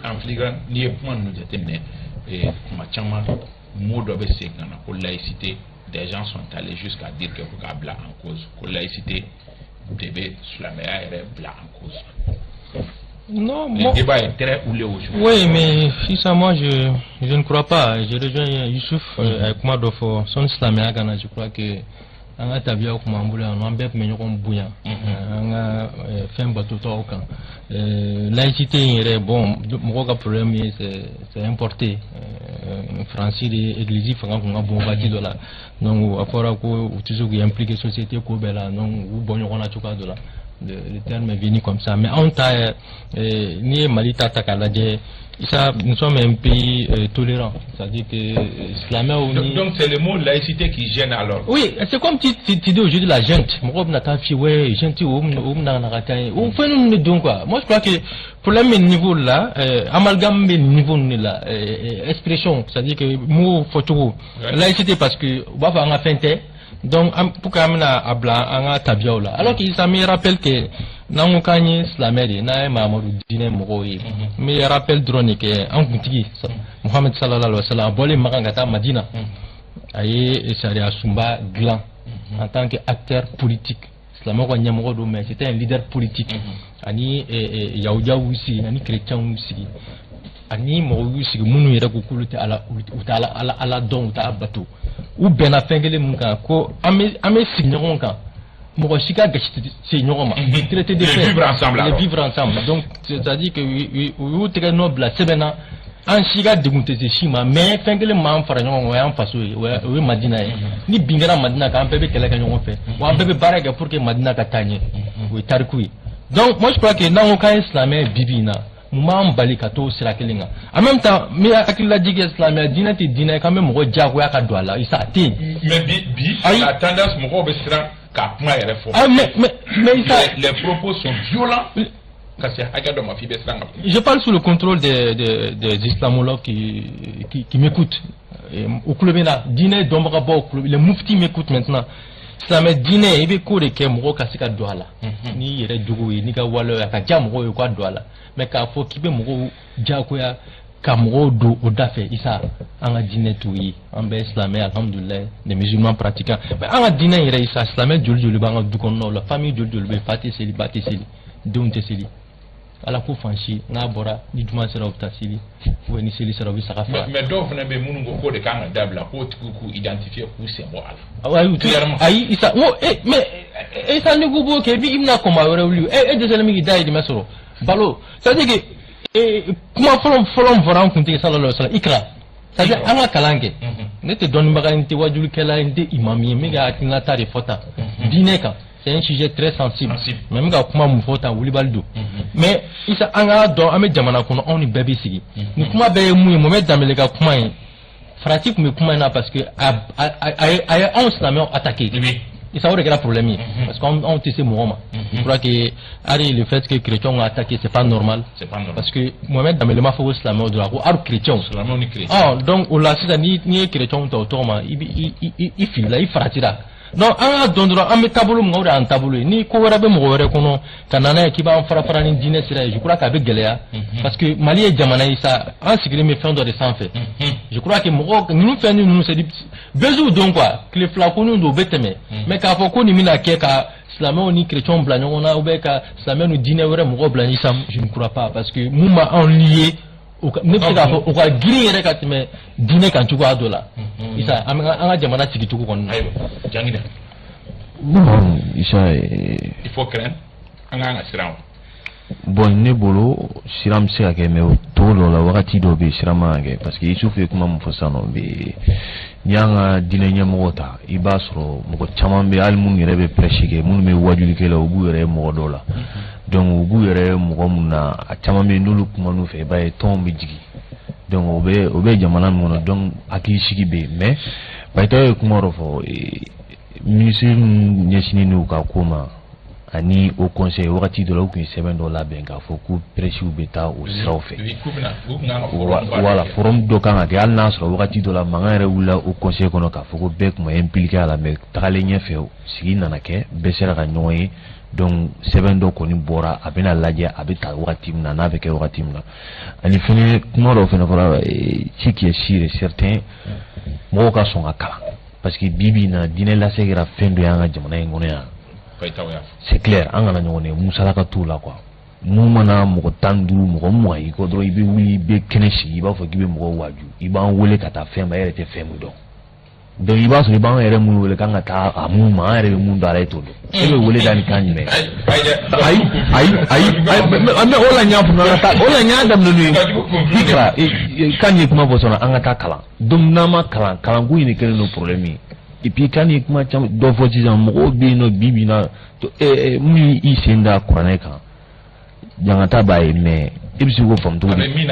en filigrane ni point nous déterminer et machama modo be segana pour laïcité des gens sont allés jusqu'à dire que Kabla en cause pour laïcité bébé Slaméa est blanc en cause. Non, le débat est très houlé aujourd'hui. Oui, mais si ça, moi, je ne crois pas. Je rejoins Youssouf avec moi, son Slaméa Ghana. Je crois que on a tabia au Mamboula, on a un peu de bouillant. On a fait un bateau au camp. Laïcité, bon, mon problème, c'est importé. Français, l'église, il faut qu'on a bon bâti de là. Donc, à part toujours impliquer société, donc, ou bon, on a tout cas de là. Le terme est venu comme ça, mais on t'a ni Malita Takaladje, nous sommes un pays tolérant, c'est-à-dire que donc c'est le mot laïcité qui gêne alors. Oui, c'est comme tu dis aujourd'hui la gente, moi je crois que problème est niveau là, amalgame est niveau là, expression, c'est-à-dire que mot photo, laïcité parce que on va faire donc pour qu'on a blanc on tabia là alors qu'il ça me rappelle que dans mon canier slaméri na Mamadou dîner moroyi mais rappelle drone que en kuntigi Mohamed sallallahu alaihi wasallam bolé magangata Madina aye sharia sumba glan en tant qu'acteur politique islamoko nyamoko do mais c'était un leader politique ani yaoudia aussi ani chrétien aussi ani moroyi si munu yera ko kulute ala don ta bateau ou bien à faire les moukas ko amé signeront quand mon chica c'est normal traiter de vivre ensemble les vivre ensemble donc c'est-à-dire que oui très noble c'est maintenant un chica de monter ces chima mais faire que les mamans faront en face oui Madina ni bingera Madina quand bébé quelqu'un on fait ou un bébé barrage pour que Madina katanye oui tarkoui donc moi je crois que dans aucun islamien bibina Mam balikato sera kelinga. En même temps, mais akila digue islamia dina te dina quand même mo jagoya ka douala isa te. Mais bi la tendance mo ko besira ka kuma yere fo. Ah mais ça les propos sont violents. Je parle sous le contrôle des islamologues qui m'écoutent. Au club là, dîner d'ombrabo, les mouftis m'écoutent maintenant. Ça me dîner, il veut courir que moi kasika douala. Ni yere dugu ni ka walo ya ka jamro yo kwa douala. Mais quand faut qu'il be mo jakoya kamro do odafe isa anga dîner tout yi ambe islamé alhamdulillah les musulmans pratiquants. Mais anga dîner yere isa islamé joli banga du konno la famille joli be fati célibataire céli donc céli ala ko fanchi na bora ni duma sera obtasili ou ni céli sera bi saka fa. Mais do fna be munu ko de kanga dabla ko ku identifier ku c'est moi ayi isa wo mais ça ne go ke bi imna ko ma wala wuli de salami gi dai di masoro balo ça dit que comment folom voran kunti sallallahu alaihi wasallam ikra ça dit anga kalange ne te donne baga nti wajulu kala nti imami mi ga tinga tari fota dineka c'est un sujet très sensible même ga kuma mu fota wuli baldo mais isa anga do ame jamana kono on ni bébé sigi ni kuma be mu mo met damele ga kuma pratique me kuma na parce que ay on s'lame attaqué et ça aurait un problème parce qu'on te sait Mohamed je crois que le fait que les chrétiens ont attaqué c'est pas normal parce que Mohamed dans le mafou islamien de la rue ar chrétien donc au la c'est ni chrétien autour il file là il fratira donc an ka dɔn dɔrɔn an bɛ taabolo min kan o de y'an taabolo ye ni ko wɛrɛ bɛ mɔgɔ wɛrɛ kɔnɔ ka na n'a ye k'i b'an fara fara ni diinɛ sira ye je crois k'a bɛ gɛlɛya parce que Mali ye jamana ye sa an sigilen bɛ fɛn dɔ de sanfɛ je crois que mɔgɔ ninnu fɛn ni ninnu c'est des besoins dɔn quoi tile fila ko ninnu don u bɛ tɛmɛ mais k'a fɔ ko nin bɛna kɛ ka silamɛw ni chrétiens bila ɲɔgɔn na ou bien ka silamɛw ni diinɛ wɛrɛ mɔgɔw bila ɲɔgɔn na je ne crois pas parce que mun b'a anw lié ne bɛ se k'a fɔ o ka girin yɛrɛ ka tɛmɛ diinɛ kan cogoya dɔ la Isa an ka jamana sigicogo kɔnɔna na. Ayiwa Jangina. Bon Isa il faut craindre an ka siran. Bon ne bolo siram se ka kɛ mais o togo dɔ la wagati dɔ bɛ siram man kɛ parce que Isufu ye kuma min fɔ sisan nɔ n'i y'an ka diinɛ ɲɛmɔgɔ ta i b'a sɔrɔ mɔgɔ caman bɛ hali minnu yɛrɛ bɛ prêche kɛ minnu bɛ wajulikɛ la u b'u yɛrɛ mɔgɔ dɔw la donc u b'u yɛrɛ mɔgɔ minnu na a caman bɛ n'olu kuma n'u fɛ i b'a ye tɔnw bɛ jigin donc o bɛ jamana min kɔnɔ donc hakili sigi bɛ yen mais Bayitaho ye kuma dɔ fɔ ministre ɲɛsinnen n'u ka ko ma ani au conseil wagati dɔ la u tun ye sɛbɛn dɔ labɛn k'a fɔ ko prêchiw bɛ taa o siraw fɛ voilà forum dɔ kan ka kɛ hali n'a sɔrɔ wagati dɔ la mankan yɛrɛ wulila au conseil kɔnɔ k'a fɔ ko bɛɛ tun ma impliqué a la mais tagalen ɲɛfɛ sigi nana kɛ bɛɛ sera ka ɲɔgɔn ye donc sɛbɛn dɔ kɔni bɔra a bɛna lajɛ a bɛ ta wagati min na n'a bɛ kɛ wagati min na ani fɛnɛ kuma dɔ fɛnɛ fɔra ce qui est sûr et certain mɔgɔw ka sɔn ka kalan parce que bi bi in na diinɛ lase kɛra fɛn dɔ ye an ka jamana in kɔnɔ yan. C'est clair an kana ɲɔgɔn ye musalaka t'u la quoi mun mana mɔgɔ 15 mɔgɔ 20 i kɔ dɔrɔn i bɛ wuli i bɛ kɛnɛ sigi i b'a fɔ k'i bɛ mɔgɔw waju i b'an wele ka taa fɛn ma e yɛrɛ tɛ fɛn min dɔn donc i b'a sɔrɔ i b'an yɛrɛ minnu wele k'an ka taa a mun ma an yɛrɛ bɛ mun dɔn ala e t'o dɔn e bɛ wele da ni kan jumɛn ayi o la n y'a fɔ an ka taa o la n y'a daminɛ n'o ye ikra kan ye kuma fɔ sɔnna an ka taa kalan donc n'an ma kalan kalanko in de kɛlen don problème ye et puis kan ye kuma caman dɔ fɔ sisan mɔgɔw bɛ yen nɔ bi bi in na mun y'i sen da kuranɛ kan jangata b'a ye mais e bɛ se k'o faamu cogo di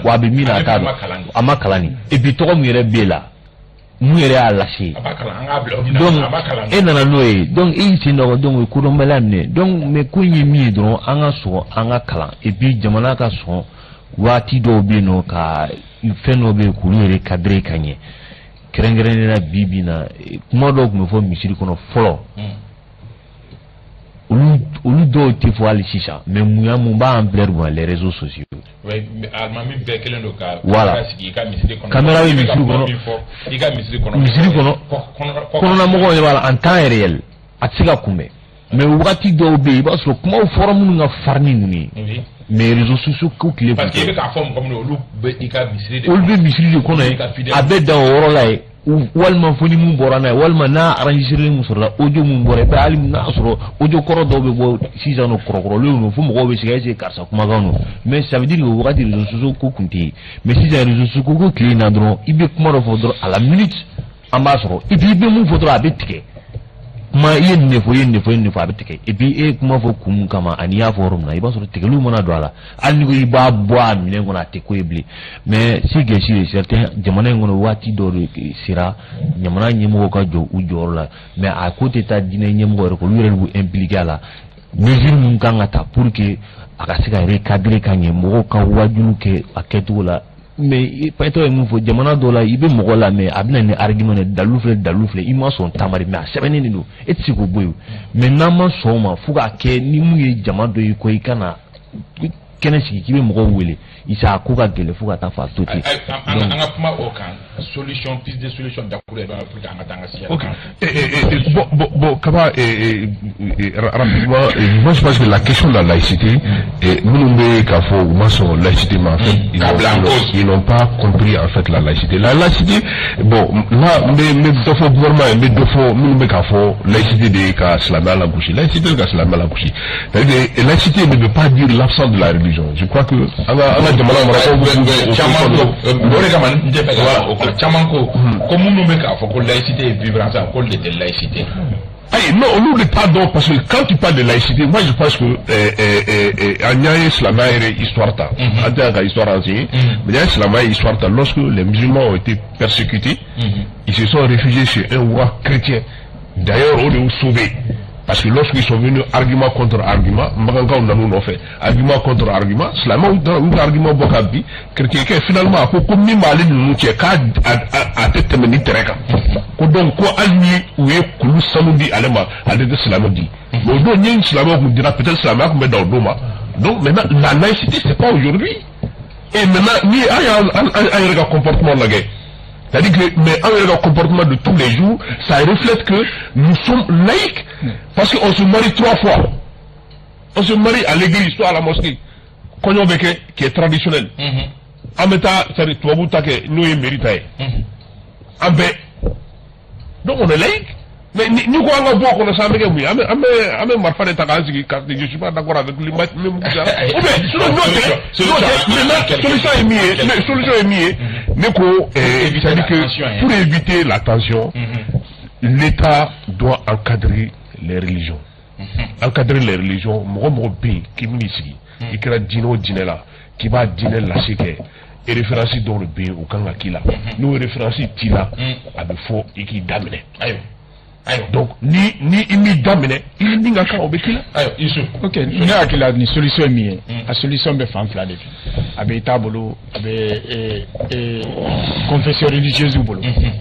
wa a bɛ min na a t'a dɔn a ma kalan ni et puis tɔgɔ min yɛrɛ b'e la mun yɛrɛ y'a lase donc e nana n'o ye donc e y'i sen da o donc o ye kodɔnbaliya minɛ donc mais ko in ye min ye dɔrɔn an ka sɔn an ka kalan et puis jamana ka sɔn waati dɔw bɛ yen nɔ ka fɛn dɔw bɛ yen k'olu yɛrɛ cadrer ka ɲɛ kɛrɛnkɛrɛnnenya bi bi na kuma dɔw tun bɛ fɔ misiri kɔnɔ fɔlɔ olu dɔw tɛ fɔ hali sisan mais mun b'a ampleur bonya les réseaux sociaux. alimami bɛɛ kelen don ka sigi i ka misiri kɔnɔ caméra bɛ misiri kɔnɔ kɔnɔna mɔgɔw de b'a la en temps réel a tɛ se ka kunbɛn mais wagati dɔw bɛ yen i b'a sɔrɔ kumaw fɔra minnu ka farin ni ninnu ye mais réseaux sociaux ko tile parce que i bɛ k'a fɔ mɔgɔ min na olu bɛ i ka misiri de olu bɛ misiri de kɔnɔ ye a bɛ dan o yɔrɔ la ye walima foni mun bɔra n'a ye walima n'a enregistré mun sɔrɔla audio mun bɔra i bɛ hali n'a sɔrɔ audio kɔrɔ dɔw bɛ bɔ sisan nɔ kɔrɔkɔrɔlenw don fo mɔgɔw bɛ se ka ese karisa kumakan don mais ça veut dire que o wagati réseaux sociaux ko tun tɛ yen mais sisan réseaux sociaux ko tile in na dɔrɔn i bɛ kuma dɔ fɔ dɔrɔn à la minute an b'a sɔrɔ et puis i bɛ mun fɔ dɔrɔn a bɛ tigɛ kuma i ye nin de fɔ i ye nin de fɔ i ye nin de fɔ a bɛ tigɛ et puis e ye kuma fɔ kun min kama ani i y'a fɔ yɔrɔ min na i b'a sɔrɔ tigɛliw mana don a la hali ni ko i b'a bɔ a minɛn kɔnɔ a tɛ ko ye bilen mais si gɛrɛsi ye certain jamana in kɔnɔ waati dɔ de sera jamana ɲɛmɔgɔw ka jɔ u jɔyɔrɔ la mais a ko tɛ taa diinɛ ɲɛmɔgɔ yɛrɛ kɔ olu yɛrɛ de b'u impliqué a la mesure min kan ka ta pour que a ka se ka recadrer ka ɲɛ mɔgɔw ka wajulu kɛ a kɛcogo la mais Bayitaho ye mun fɔ jamana dɔ la i bɛ mɔgɔ la mais a bɛna ni argument de dalu filɛ i ma sɔn taamari mais a sɛbɛnnen de don e tɛ se k'o bɔ yen mais n'an ma sɔn o ma fo k'a kɛ ni mun ye jama dɔ ye ko i kana kɛnɛ sigi k'i bɛ mɔgɔw wele isa ko ka gɛlɛn fo ka taa fa to ten. an ka kuma o kan solution piste de solution dakuru yɛrɛ pour que an ka taa an ka siya. Ok bon kaba rapidement moi je pense que la question de la laïcité minnu bɛ k'a fɔ u ma sɔn laïcité ma en fait ils n'ont pas compris en fait la laïcité bon là n bɛ dɔ fɔ gouvernement ye n bɛ dɔ fɔ minnu bɛ k'a fɔ laïcité de ka silamɛya lagosi laïcité de ka silamɛya lagosi c'est-à-dire laïcité ne veut pas dire l'absence de la religion je crois que an ka jamana marabagaw bɛ caman ko o de kama n tɛ fɛ ka o kan caman ko minnu bɛ k'a fɔ ko laïcité est vivre ensemble k'olu de tɛ laïcité. Aïe, non, on n'oublie pas donc, parce que quand tu parles de laïcité, moi je pense que Agnaye Slamaïre histoire ta, Agnaye histoire enseignée, mais Agnaye Slamaïre histoire ta, lorsque les musulmans ont été persécutés, ils se sont réfugiés chez un roi chrétien. D'ailleurs, on les a sauvés. Parce que lorsqu'ils sont venus argument contre argument, argument contre argument, c'est argument bokabi, quelqu'un finalement, comme ni malin nous tient à tête meni tereka. Donc, quoi, allié, ou est, nous sommes dit, allez-moi, allez de Slamodi. Mais donc, il y a une Slamok, nous dira peut-être Slamok, mais dans le doma. Donc, maintenant, la laïcité, c'est pas aujourd'hui. Et maintenant, il y a un comportement de la guerre. C'est-à-dire que, mais un comportement de tous les jours, ça reflète que nous sommes laïcs. Parce qu'on se marie 3 fois. On se marie à l'église, soit à la mosquée. Konyo Beke, qui est traditionnel. Ameta, c'est-à-dire, nous y méritons. Donc on est laïque. Mais nous quoi on voit qu'on a ça avec lui. Amé marfa de takansi qui je suis pas d'accord avec lui. Solution est mise. Solution est mise. C'est-à-dire que pour éviter la tension, l'État doit encadrer les religions. Encadrer les religions. Moi qui m'initie, qui crée dino dinela, qui va dîner la séquelle. Et référence dans le bien au Kanga Kila. Nous référence Tila avec faux et qui damne. Donc, ni damne, il n'y a qu'à obéir. Ok, nous avons la solution mieux. La solution est fan flan depuis. Avec tableau, avec confession religieuse ou bolo.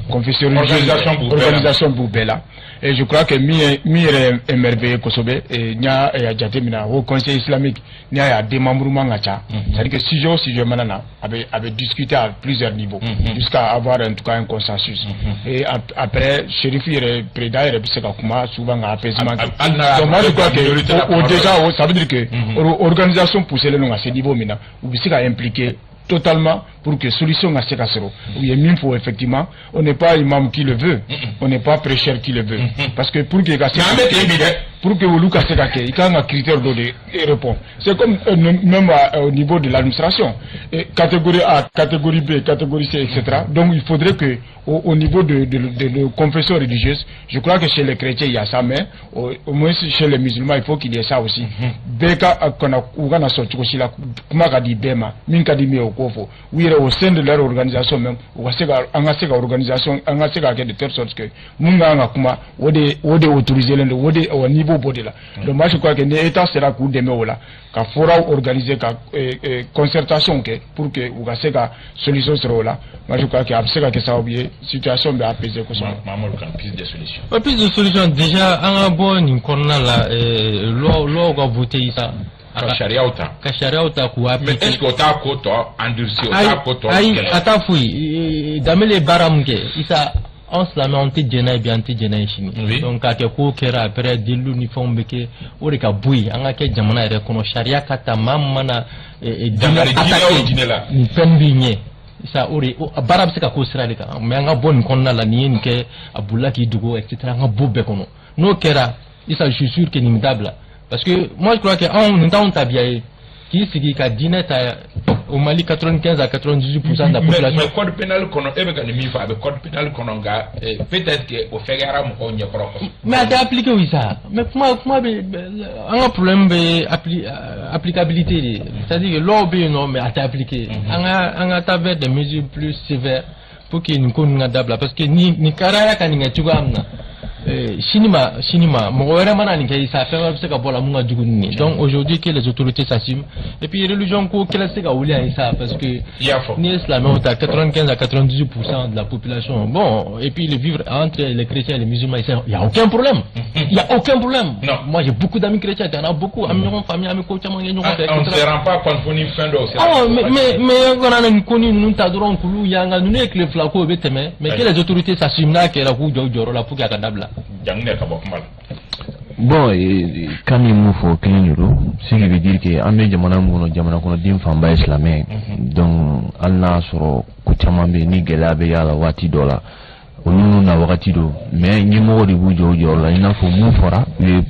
Confession religieuse, organisation pour Bella. Et je crois que mi émerveillé Kosobe et nya et Jatemina au Conseil islamique nya des démembrement ngacha. C'est-à-dire que si je manana avait discuté à plusieurs niveaux jusqu'à avoir en tout cas un consensus. Et après Chérifi et Préda et Rebiseka Kuma souvent à apaisement. Donc moi je crois que déjà ça veut dire que organisation poussée le long à ce niveau maintenant ou Biseka impliqué totalement pour que solution à ces casseroles. Oui, il faut effectivement, on n'est pas imam qui le veut, on n'est pas prêcheur qui le veut. Parce que pour que vous lui cassez la il y a un critère de répondre. C'est comme même au niveau de l'administration. Catégorie A, catégorie B, catégorie C, etc. Donc il faudrait que au niveau de confession religieuse, je crois que chez les chrétiens il y a ça, mais au moins chez les musulmans il faut qu'il y ait ça aussi. Beka kana sorti aussi la kuma kadi bema, min kadi me okofo. Oui, au sein de leur organisation même, on a cette organisation, on a de telle sorte que munga nga kuma wode autoriser le wode au niveau body là. Donc moi je crois que l'État sera coup de là, qu'à fera organiser concertation pour que ou que solution sera là. Moi je crois que abseka que ça oublier situation bien apaisée que ça. Maman le piste de solution. Pas plus de solution déjà un bon incorna là l'eau va voter ça. Kasharia uta kuwa mais est-ce que ta koto endurci ta koto ata fui damele baramge isa on se la monte djena e bien djena chini donc ka ke ko kera après de l'uniforme beke o de ka bui anga ke jamana re kono sharia kata mamana dina attaquer ni pembinye isa ori barab se ka ko sira de ka mais anga bon konna la ni nke abula ki dugo etc anga bobbe kono no kera isa je suis sûr que ni mdabla. Parce que moi je crois qu'on est en tabiaï qui c'est qui a dîné au Mali 95 à 98% de la population. Mais code pénal qu'on a code pénal qu'on a peut-être que au fait on y a mais à appliqué oui ça. Mais moi un problème de applicabilité, c'est-à-dire que l'obé non mais à appliquer. On a tavé des mesures plus sévères pour qu'il nous connaisse d'abord parce que ni carrière quand ni tu vois Sinima, donc aujourd'hui que les autorités s'assument et puis les religions parce que ni islam à 95 à 98% de la population bon et puis le vivre entre les chrétiens et les musulmans il y a aucun problème non. Moi j'ai beaucoup d'amis chrétiens il y en a beaucoup amis famille amis coach on ne se rend pas compte qu'on y fait mais on a une connue nous t'adorons nous yanga nous avec les flacos mais que les autorités s'assument là que la coup de la pour là. Bon, quand il nous faut qu'il y ait ce qui veut dire que en jamana kono dim famba islamé donc Allah soro kuchama be ni gelabe yala wati dola onu na wakati do mais ni mo di bujo la ina fo mu fora le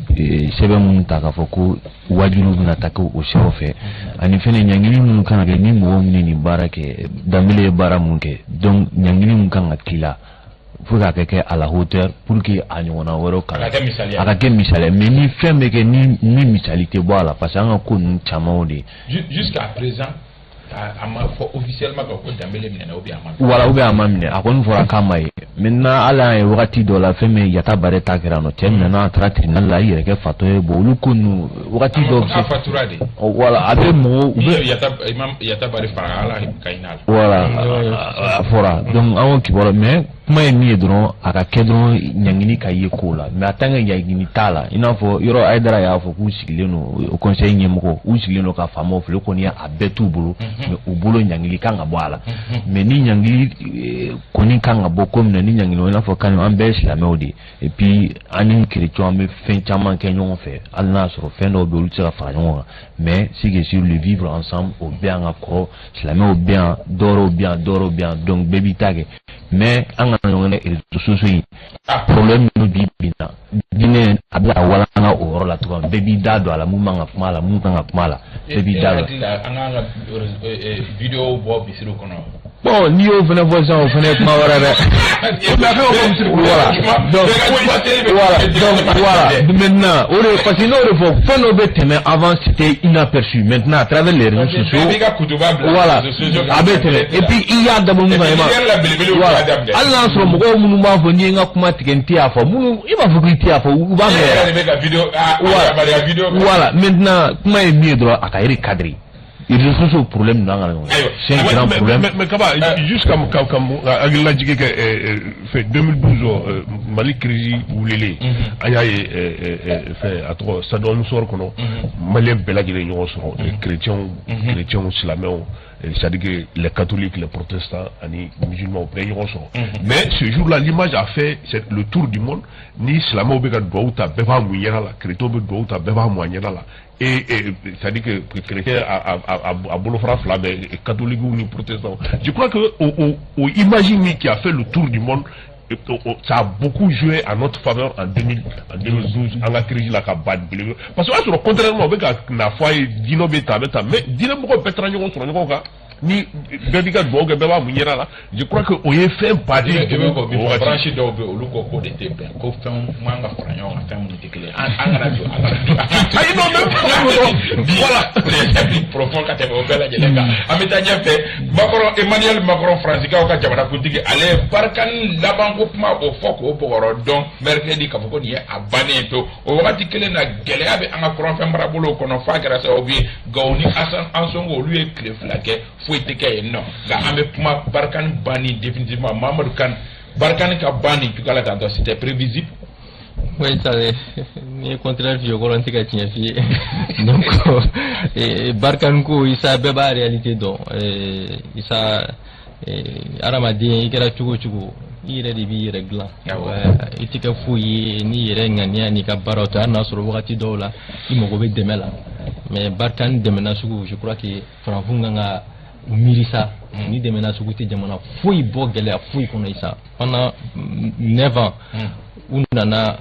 sebe mun taka foko wajulu na taka o shofe ani fene nyangini mun kana ke ni mo ni barake damile bara munke donc nyangini mun kan akila faut que à la hauteur pour que anyona woro kala akake misale mais ni fembe que ni misalité voilà parce que on ko chama odi jusqu'à présent officiellement ko Dembélé minɛ ou bien voilà ou bien amamine a kɔni fɔra k'a ma ye maintenant ala ye wagati dɔ la fɛn min Yata Bare ta kɛra nɔ cɛ minɛna a taara tribunal la i yɛrɛ kɛ fatɔ ye bon olu ko ninnu wagati dɔ bɛ se fatura de voilà a bɛ mɔgɔw u bɛ Yata Bare fara ala kayina la voilà a fɔra donc an y'o kibaruya mais kuma ye min ye dɔrɔn a ka kɛ dɔrɔn ɲangini ka ye ko la mais a tant que ɲangini t'a la i n'a fɔ yɔrɔ Aïdara y'a fɔ k'u sigilen don au conseil ɲɛmɔgɔ u sigilen don ka faamaw filɛ kɔni a bɛɛ t'u bolo mais u bolo ɲangili kan ka bɔ a la mais ni ɲangili kɔni kan ka bɔ ko min na ni ɲangili i n'a fɔ kan an bɛɛ ye silamɛw de et puis an ni chrétiens an bɛ fɛn caman kɛ ɲɔgɔn fɛ hali n'a sɔrɔ fɛn dɔw bɛ olu tɛ se ka fara ɲɔgɔn kan mais si que sur le vivre ensemble o bɛ an ka kɔrɔ silamɛw bɛ yan dɔwɛrɛw bɛ yan dɔwɛrɛw bɛ yan donc bɛɛ b'i ta kɛ mais an ka ɲɔgɔn na réseaux sociaux in problème minnu bi bin na diinɛ a bɛ ka walanga o yɔrɔ la tugun bɛɛ b'i da don a la mun man ka kuma a la mun kan ka kuma a la bɛɛ b'i da don an kan ka vidéo bɔ bisiriw kɔnɔ bon n'i y'o fana fɔ sisan o fana ye kuma wɛrɛ dɛ voilà maintenant o de parce que n'o de fɔ fɛn dɔ bɛ tɛmɛ avant c'était inaperçu maintenant à travers les réseaux sociaux voilà a bɛ tɛmɛ et puis i y'a dabɔ mun kan i ma voilà hali n'a sɔrɔ mɔgɔw minnu b'a fɔ n'i ye n ka kuma tigɛ n tɛ y'a fɔ minnu i b'a fɔ k'i tɛ y'a fɔ u b'a mɛn voilà maintenant kuma ye min ye dɔrɔn a ka recadrer il résout ce problème dans la c'est un grand problème mais kaba juste comme agila jige fait 2012 Mali crise wulele an y'a ye fait à trop ça donne sort kono Malien bɛɛ lajɛlen ɲɔgɔn sɔrɔ chrétiens silamɛw c'est-à-dire que les catholiques les protestants ani musulmans bɛɛ ɲɔgɔn sɔrɔ mais ce jour-là l'image a fait le tour du monde ni silamɛw bɛ ka dugawu ta bɛɛ b'a mun ɲɛda la chrétiens bɛ dugawu ta bɛɛ b'a mun ɲɛda la et c'est-à-dire que chrétien a bolofara fila bɛɛ catholiques ni protestants je crois que au imagine qui a fait le tour du monde ça a beaucoup joué à notre faveur en 2012 en la crise la parce que contrairement au na foi dino beta mais dino beaucoup petra ñoko sur ñoko ka ni bébika do ga beba mu ñera la je crois que on y fait pas de branché do be olu ko ko de te ben ko fen manga franyo nga fen mu tekele an radio ay non même voilà c'est profond ka te o bela je lenga amita ñefe Macron Emmanuel Francis ka ka jabara politique ale barkan laban ko kuma o foko o bogoro donc mercredi ka foko ni abane to o wakati kele na gele abe an ka courant fen marabolo kono fa grâce au bi gawni asan ansongo lui e clé flaqué foi te kay non ga ambe kuma barkan bani définitivement Mamadou Kane barkan ka bani tu kala tanto c'était prévisible. Oui, ça est contraire vieux volonté qu'a tient fi donc barkan ko isa beba réalité donc isa aramadien ikera chugo ire di bi regla itika fuyi ni renga ni ka barota na soro wakati dola imogo be demela mais barkan demena sugu je crois que franfunga nga mirisa ni demena sugu te jamana fuyi bogele fuyi kono isa pendant 9 ans unana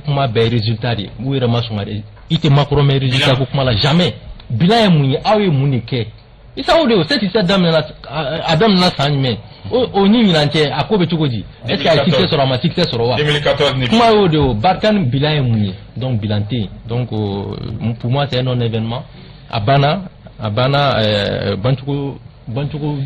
kuma be résultat di wira masungare ite makro me résultat ko kuma la jamais bilan muni awe muni ke isa audio c'est ça adam na sanme o ni milante akobe chukodi est-ce que a succès sur ma succès sur wa 2014 ni kuma audio barkan bilan muni donc bilanté donc pour moi c'est un non événement abana bantuko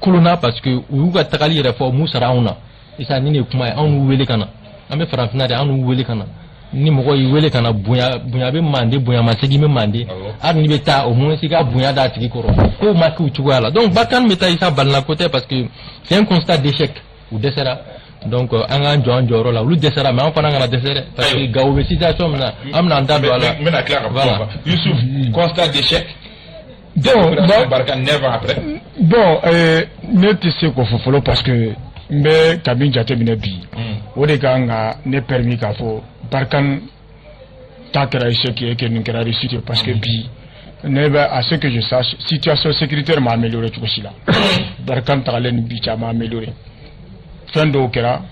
kuluna parce que uga takali reform musarauna isa nini kuma anu wele kana ambe faranfinade anu wele kana ni mogo yi wele kana bunya be mande bunya masegi me mande ar ni beta au moins sika bunya da tigi koro ko maku chugala donc bakan meta isa balna côté parce que c'est un constat d'échec ou desera donc anga njoro la lu desera mais on fana ngana desere parce que gawo situation na amna ndado ala mena clair voilà Youssouf constat d'échec donc barkan never après bon ne te se ko fofolo parce que mbe kabin jate mine bi o de ganga ne permis ka fo barkan takra échec et que nous kera réussite parce que bi ne ba à ce que je sache situation sécuritaire m'a amélioré tout cela barkan takalen bi cha m'a amélioré fin do kera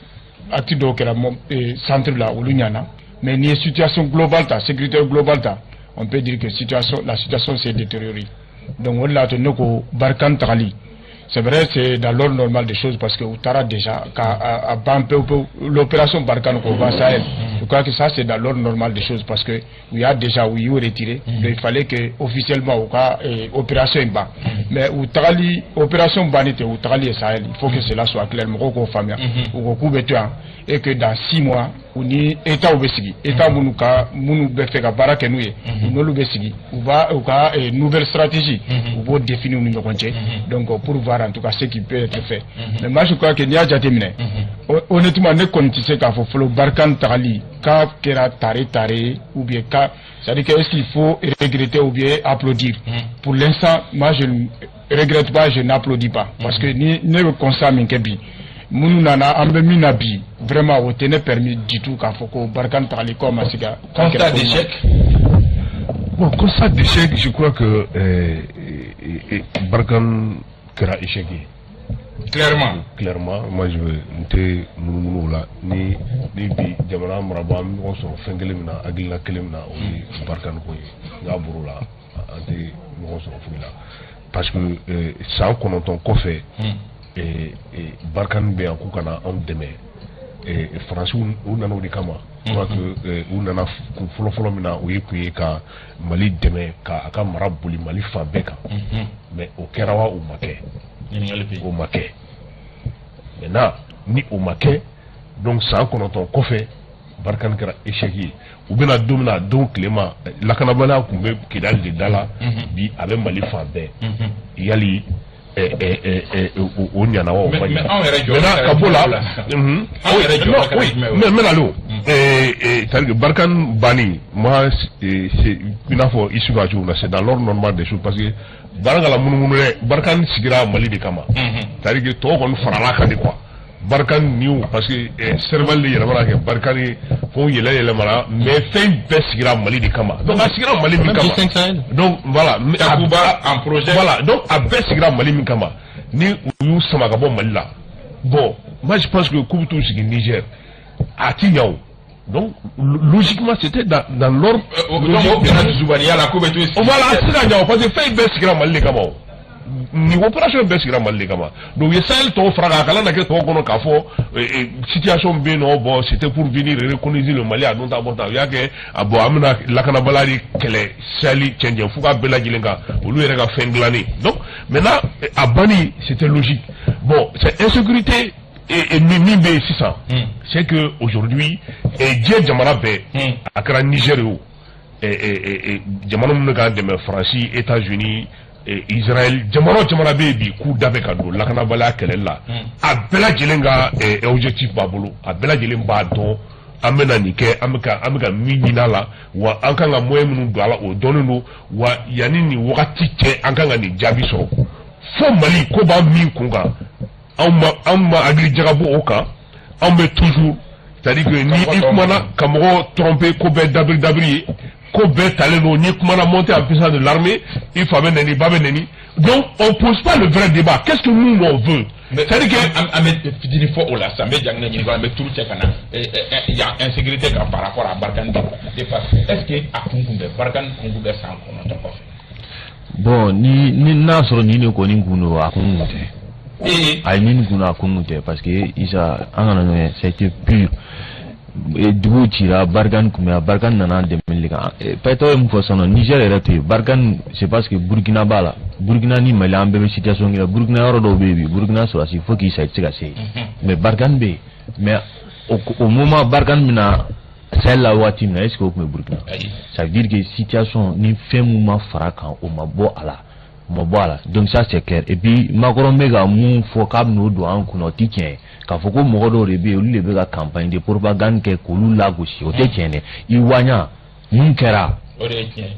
acte do kera centre là ou lunyana mais ni situation globale ta sécurité globale ta on peut dire que la situation s'est détériorée donc on l'a tenu ko barkan takali. C'est vrai, c'est dans l'ordre normal des choses parce que Outara déjà, l'opération Barkhane au Sahel, crois que ça c'est dans l'ordre normal des choses parce que il y a déjà où il retiré, il fallait que officiellement au cas opération bas. Mais où travail opération banité ou travail Sahel, il faut que cela soit clair, moko famille ou ko betuan et que dans 6 mois ou ni état ou besigi état munu be fait ka baraka nouye ou no besigi ou va ou ka nouvelle stratégie ou va définir nous konche donc pour voir en tout cas ce qui peut être fait. Mais moi je crois que Nia Jatemine honnêtement ne connaissez qu'à faut Barkan Tali ka kera tare ou bien ka c'est-à-dire que est-ce qu'il faut regretter ou bien applaudir. Pour l'instant moi je ne regrette pas, je n'applaudis pas parce que ni ne constat minkebi munu nana ambe minabi vraiment au tenait permis du tout qu'à faut Barkan Tali comme asiga constat d'échec. Bon, constat d'échec, je crois que Barkan kera échec. Clairement, moi je veux monter nous là ni bi jamana maraba mi ko so fengele mina agila kelemna o Barkan ko ngaburu là ante mo so fula parce que ça qu'on entend ko fait et Barkan be en kana on demain et France ou nano de kama je crois que ou nana folo mina o yekuye ka Mali demain ka aka marabuli Mali fa beka mais au kerawa ou make au maquet. Maintenant, ni au maquet, donc ça qu'on entend qu'on fait, Barkan kera échec. Ou bien à domina donc Clément, la canabala qu'on veut qu'il a des dala, bi avec Mali Fabé, yali au Nyanawa au Mali. Maintenant, Kabola, oui, mais là, c'est-à-dire que Barkan Bani, moi, c'est une affaire issue de jour, c'est dans l'ordre normal des choses parce que Barangala Mounoumouné, Barkan Sigira Mali de Kama. C'est-à-dire que toi, on fera la carte quoi. Barkan New, parce que serment de Yamara, Barkan, faut y aller, mais fait une baisse Sigira Mali de Kama. Donc, à Sigira Mali de Kama. Donc, voilà, un projet. Voilà, donc, à baisse Sigira Mali de Kama. Ni ou Samagabo Malila. Bon, moi, je pense que Koutou Sigi Niger, à Tignao. Donc, logiquement, c'était dans l'ordre. Voilà, c'est là, parce que fait une baisse Sigira Mali de Kama. Ni opération baisse Sigira Mali de Kama. Donc, il y a celle ton frère, quand on a quelque chose situation bien, bon, c'était pour venir reconnaître le Mali à non d'abord, il y a que, bon, amena, la canabalari, qu'elle est sali, tchendien, fouga, bella, gilenga, ou lui, il a fait glaner. Donc, maintenant, à Bani, c'était logique. Bon, c'est insécurité, et Mimbe 600. C'est que, aujourd'hui, Dieu Jamara Bé, à Kara Nigerio, et Jamara Mounaga de France, États-Unis, Israël, Jamara Bé, coup d'Abekado, la Kanabala, qu'elle est là. À Bella Gilenga, et objectif Babolo, à Bella Gilenga, dont, amena nike ameka minina la wa ankanga moyemunu dwala o donno wa yanini wakati te ankanga ni jabi so fo Mali ko ba mi kunga amma agli jagabo oka ambe toujours c'est-à-dire que ni ikmana kamro tromper ko be dabri ko be taleno ni ikmana monter en puissance de l'armée il faut amener babeneni donc on pose pas le vrai débat qu'est-ce que nous on veut. C'est-à-dire que il faut la samedi jangna ni mais tout tchekana il y a insécurité par rapport à Barkan est-ce que à Kunkumbe Barkan Kunkumbe sans comment on fait bon ni nasro ni ne ko ni kuno a Kunkumbe ay ni kuno a Kunkumbe parce que isa angana c'était pur et dugu tira Barkan Kumbe Barkan nana demeliga pato mu fo sono Niger era te Barkan c'est parce que Burkina Bala Burkina ni Mali ambe situation ngira Burkina yoro do bebi Burkina so asi faut qu'il s'aille tigaser mais Barkan be mais au moment Barkan mina celle là wati mina est-ce que au Burkina ça veut dire que situation ni fait mouvement farakan au mabo ala donc ça c'est clair et puis Macron mega mou faut kam no do an kuno tikien ka foko mogodo rebe o le bega campagne de propagande ke kolu la gosi o te tiene I wanya munkera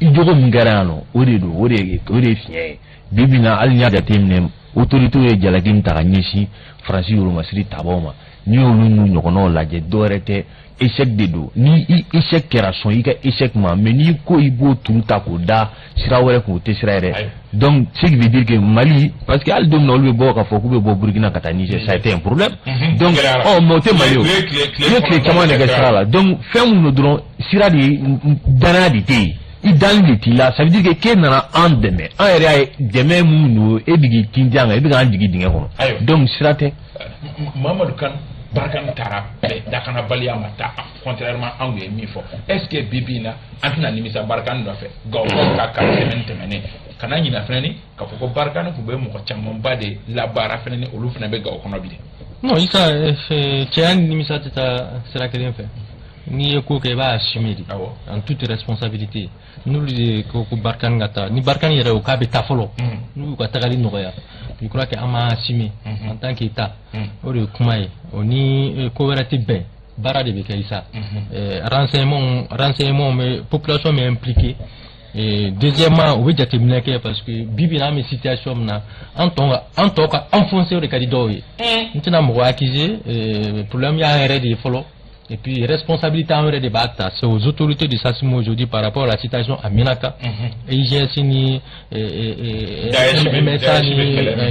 I jogo munkera no o de fien bibina alnya da temne autorité e jalakin ta nyisi France yoro masri taboma ni olu nu nyokono la je dorete échec de do ni échec kera son ika échec ma mais ni ko ibo turuta ko da sirawere ko te sirare donc ce qui veut dire que Mali parce que al dom no le bo ka foku be bo Burkina Kata Niger ça a été un problème donc oh monter Mali le comment ne gasa là donc fait mon dron siradi danadité I dans le tila ça veut dire que kenana en demain en area demain munu e bigi kinjanga e biga andigi dinga ko donc sirate Mamadou Kan Barkan tara dakana baliya mata contrairement anw ye min fɔ est ce que bibina an tɛna nimisa Barkan nɔfɛ gawo ka semaine tɛmɛnen kana ɲina fɛnɛ ni ka fɔ ko Barkan kun bɛ mɔgɔ camanba de labaara fɛnɛ ni olu fɛnɛ bɛ gawo kɔnɔ bi de. Non, Issa, cɛya ni nimisa tɛ taa sira kelen fɛ. N'i ye ko kɛ i b'a assumer de en toute responsabilité. N'olu de ko ko Barkan ka taa ni Barkan yɛrɛ o k'a bɛ taa fɔlɔ n'u ka tagali nɔgɔya je crois que an m'a assumer en tant qu'État o de ye kuma ye o ni ko wɛrɛ tɛ bɛn baara de bɛ kɛ Issa renseignement mais population m'est impliquée. Et deuxièmement, on veut jateminɛ kɛ parce que bibi na mi situation na an tɔ ka enfoncer o de ka di dɔw ye n tɛna mɔgɔ accuser problème y'a yɛrɛ de ye fɔlɔ et puis responsabilité an yɛrɛ de b'a ta c'est aux autorités de s'assumer aujourd'hui par rapport à la situation à Minaka IGS ni MSA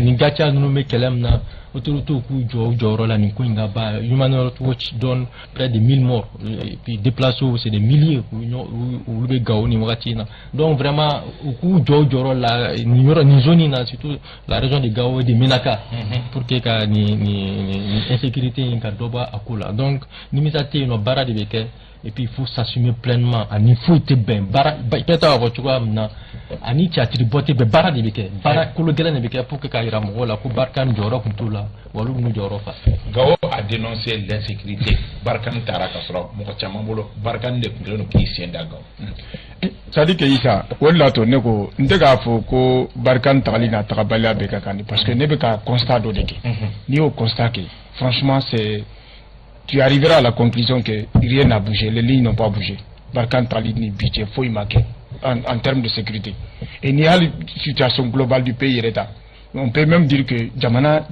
ni Gacha ninnu bɛ kɛlɛ min na autorités k'u jɔ u jɔyɔrɔ la nin ko in ka ban. Human Rights Watch donne près de 1000 morts et puis déplacés c'est des milliers olu bɛ Gao ni wagati in na donc vraiment u k'u jɔ u jɔyɔrɔ la nin yɔrɔ nin zone in na surtout la région de Gao et de Menaka pour que ka ni insécurité in ka dɔ bɔ a ko la donc nimisa tɛ yen nɔ baara de bɛ kɛ et puis il faut s'assumer pleinement ani foyi tɛ bɛn baara bɛɛ t'a fɔ cogoya min na ani cɛtiri bɔ tɛ bɛn baara de bɛ kɛ baara kolo gɛlɛn de bɛ kɛ pour que k'a yira mɔgɔw la ko Barkan jɔyɔrɔ tun t'o la wa olu b'u jɔyɔrɔ fa. Gao a dénoncé l'insécurité Barkan taara ka sɔrɔ mɔgɔ caman bolo Barkan de tun kɛlen don k'i sen da Gao. C'est à dire que Issa o de la to ne ko n tɛ k'a fɔ ko Barkan tagali n'a tagabaliya bɛ ka kan parce que ne bɛ ka constat dɔ de kɛ n'i y'o constat kɛ franchement c'est tu arriveras à la conclusion que rien n'a bougé, les lignes n'ont pas bougé. Barkan Tali ni budget, faut y marquer en termes de sécurité. Et il y a la situation globale du pays. On peut même dire que Jamana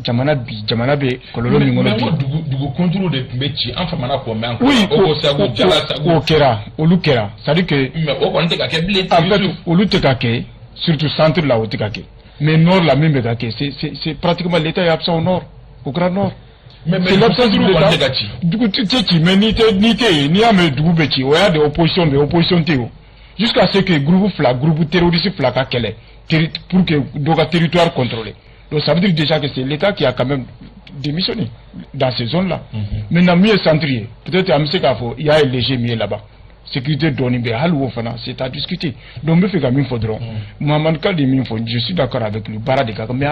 be kololo ni ngono dugu contrôle de Mechi en famana ko men oui o kera c'est à dire que mais o ko nte ka ke blé en fait olu te ka ke surtout centre là o te ka ke mais nord la même ka ke c'est pratiquement l'état est absent au nord au grand nord. Mais l'absence de l'État. Du coup, tu sais, mais ni a me du beti, ou a de opposition théo. Jusqu'à ce que groupe terroriste flaka kele, pour que donc territoire contrôlé. Donc ça veut dire déjà que c'est l'État qui a quand même démissionné dans ces zones-là. Maintenant, mieux centrier, peut-être à M. Kafo, il y a un léger mieux là-bas. Sécurité donnée, c'est à discuter. Donc, me fait quand même faudra. Mohamed Kadi, je suis d'accord avec lui, Bara de Kaka, mais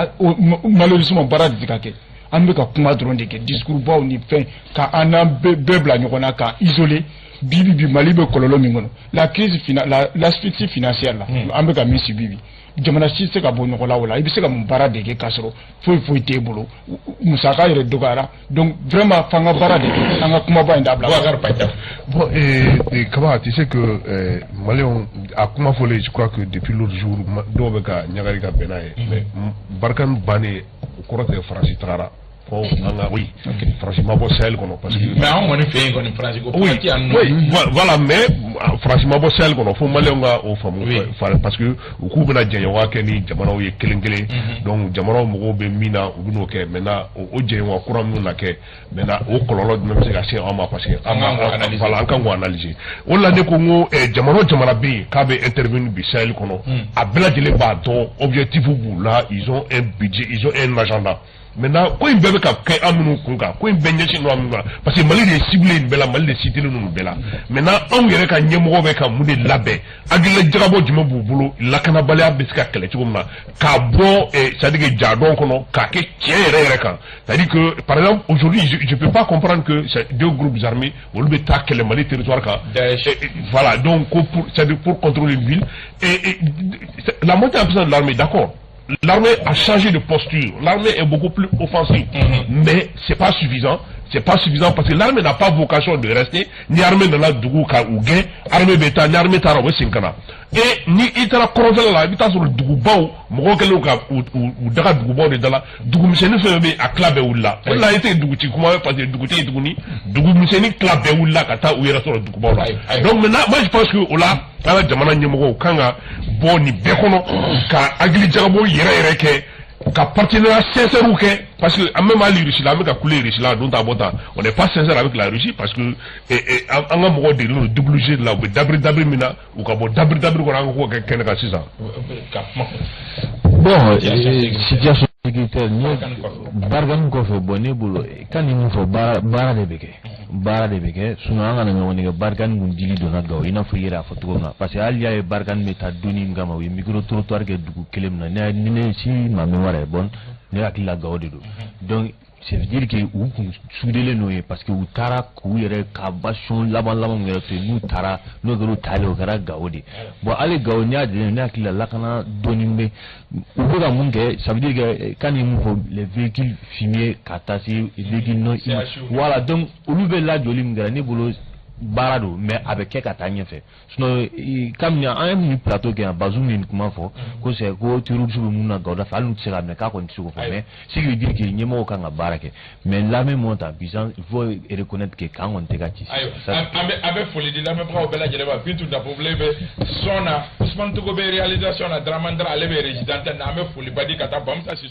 malheureusement, Bara de Kaka. An bɛ ka kuma dɔrɔn de kɛ discours baw ni fɛn ka an n'an bɛɛ bila ɲɔgɔn na ka isoler bi Mali bɛ kɔlɔlɔ min kɔnɔ la crise l'asphyxie financière la an bɛ ka min subir bi jamana si se ka bɔ ɲɔgɔn la o la i bɛ se ka mun baara de kɛ k'a sɔrɔ foyi t'e bolo musaka yɛrɛ dɔgɔyara donc vraiment f'an ka baara de kɛ an ka kumaba in dabila. Bon Kaba, tu sais que Maliens a kuma fɔlen je crois que depuis l'autre jour dɔw bɛ ka ɲagari ka bɛn n'a ye mais Barkan bannen o kɔrɔ tɛ Faransi tagara. Oui, franchement, bon, c'est elle qu'on a parce que. Mais on va faire une phrase. Oui, voilà, mais franchement, bon, c'est elle qu'on a. Faut mal au fameux parce que au coup de la Djayawa, Kenny, Jamano, est kelengele, donc Jamano, Mogo, Mina, ou Noke, maintenant, au Djayawa, Kouram, Nake, maintenant, au colonel, même si c'est en ma parce que, voilà, encore on analyser. On l'a dit Congo, Jamano, Jamarabi, Kabe intervenu, c'est elle qu'on a. À Beladjele Baton, objectif au bout, là, ils ont un budget, ils ont un agenda. Maintenant, quand il veut que Amounou Kunga, quand il veut que nous parce que Mali est ciblé une belle, Mali est cité nous bella. Maintenant, on dirait qu'un yémo avec un moudé labé. Agile Djabo Djimo Boulou, la Canabalia Bisca Keletumna, Kabo et Sadik Jardon Kono, Kake, Tierrekan. C'est-à-dire que, par exemple, aujourd'hui, je ne peux pas comprendre que ces deux groupes armés, on le met que le Mali territoire, voilà, donc, c'est-à-dire pour contrôler une ville. Et la montée en puissance de l'armée, d'accord. L'armée a changé de posture. L'armée est beaucoup plus offensive. Mais c'est pas suffisant. C'est pas suffisant parce que l'armée n'a pas vocation de rester. Ni armée de la Dougou ka Ougué, armée bêta, ni armée tara Wessinkana. Et ni itara Korozela la, il sur le Dougoubaou, Mogokelouka ou Daga Dougoubaou de Dala, Dougou Misseni fait à Klabe Oula. On a été Dougouti, comment parce que Dougouti et Dougouni, Dougou Misseni Klabe Oula, Kata ou Yera sur le Dougoubaou. Donc maintenant, moi je pense que Ola, ala Jamana Nyemogo, Kanga, Boni Bekono, Ka Agli Djagabo Yere Ke, Ka partenariat sincère ou que, parce que même à Russie, là, avec la coulée Russie, là, dont on n'est pas sincère avec la Russie, parce que, en un moment de double G, là, d'abri mina, ou qu'à d'abri qu'on a encore quelqu'un qui a 6 ans. Bon, situation secrétaire ni bargan ko fe bonne bulo kan ni fo bara de beke bara de beke suna ngana ngoni ga bargan gun dili dona gaw ina fo yira fo to na parce que al ya bargan meta doni ngama wi micro trottoir ke dugu kelem na ne si ma mémoire bon ne akila gaw de do donc ça veut dire que ou soudele no parce que ou tara ku yere ka bashon laban ngere te nu tara no garo tale o gara gawdi bo ale gawnya de na kila lakana donimbe ou ga munge ça veut dire que quand il faut les véhicules fumier katasi véhicules non voilà donc ou be la jolim ngara ni bolo barado mais avec quelques atagnes fait sinon comme il y a un plateau qui a bazoum ni comment faut que c'est ko tiru sur muna gauda falu tsira mais ka kon tsiko mais si veut dire que nyemo ka nga barake mais la même monte en puissance il faut reconnaître que quand on te gati abe folie de la même bra bela jele ba pintu da problème sona Ousmane Togo be réalisation na Dramandra ale be résidente na ame folie badi kata bam ça si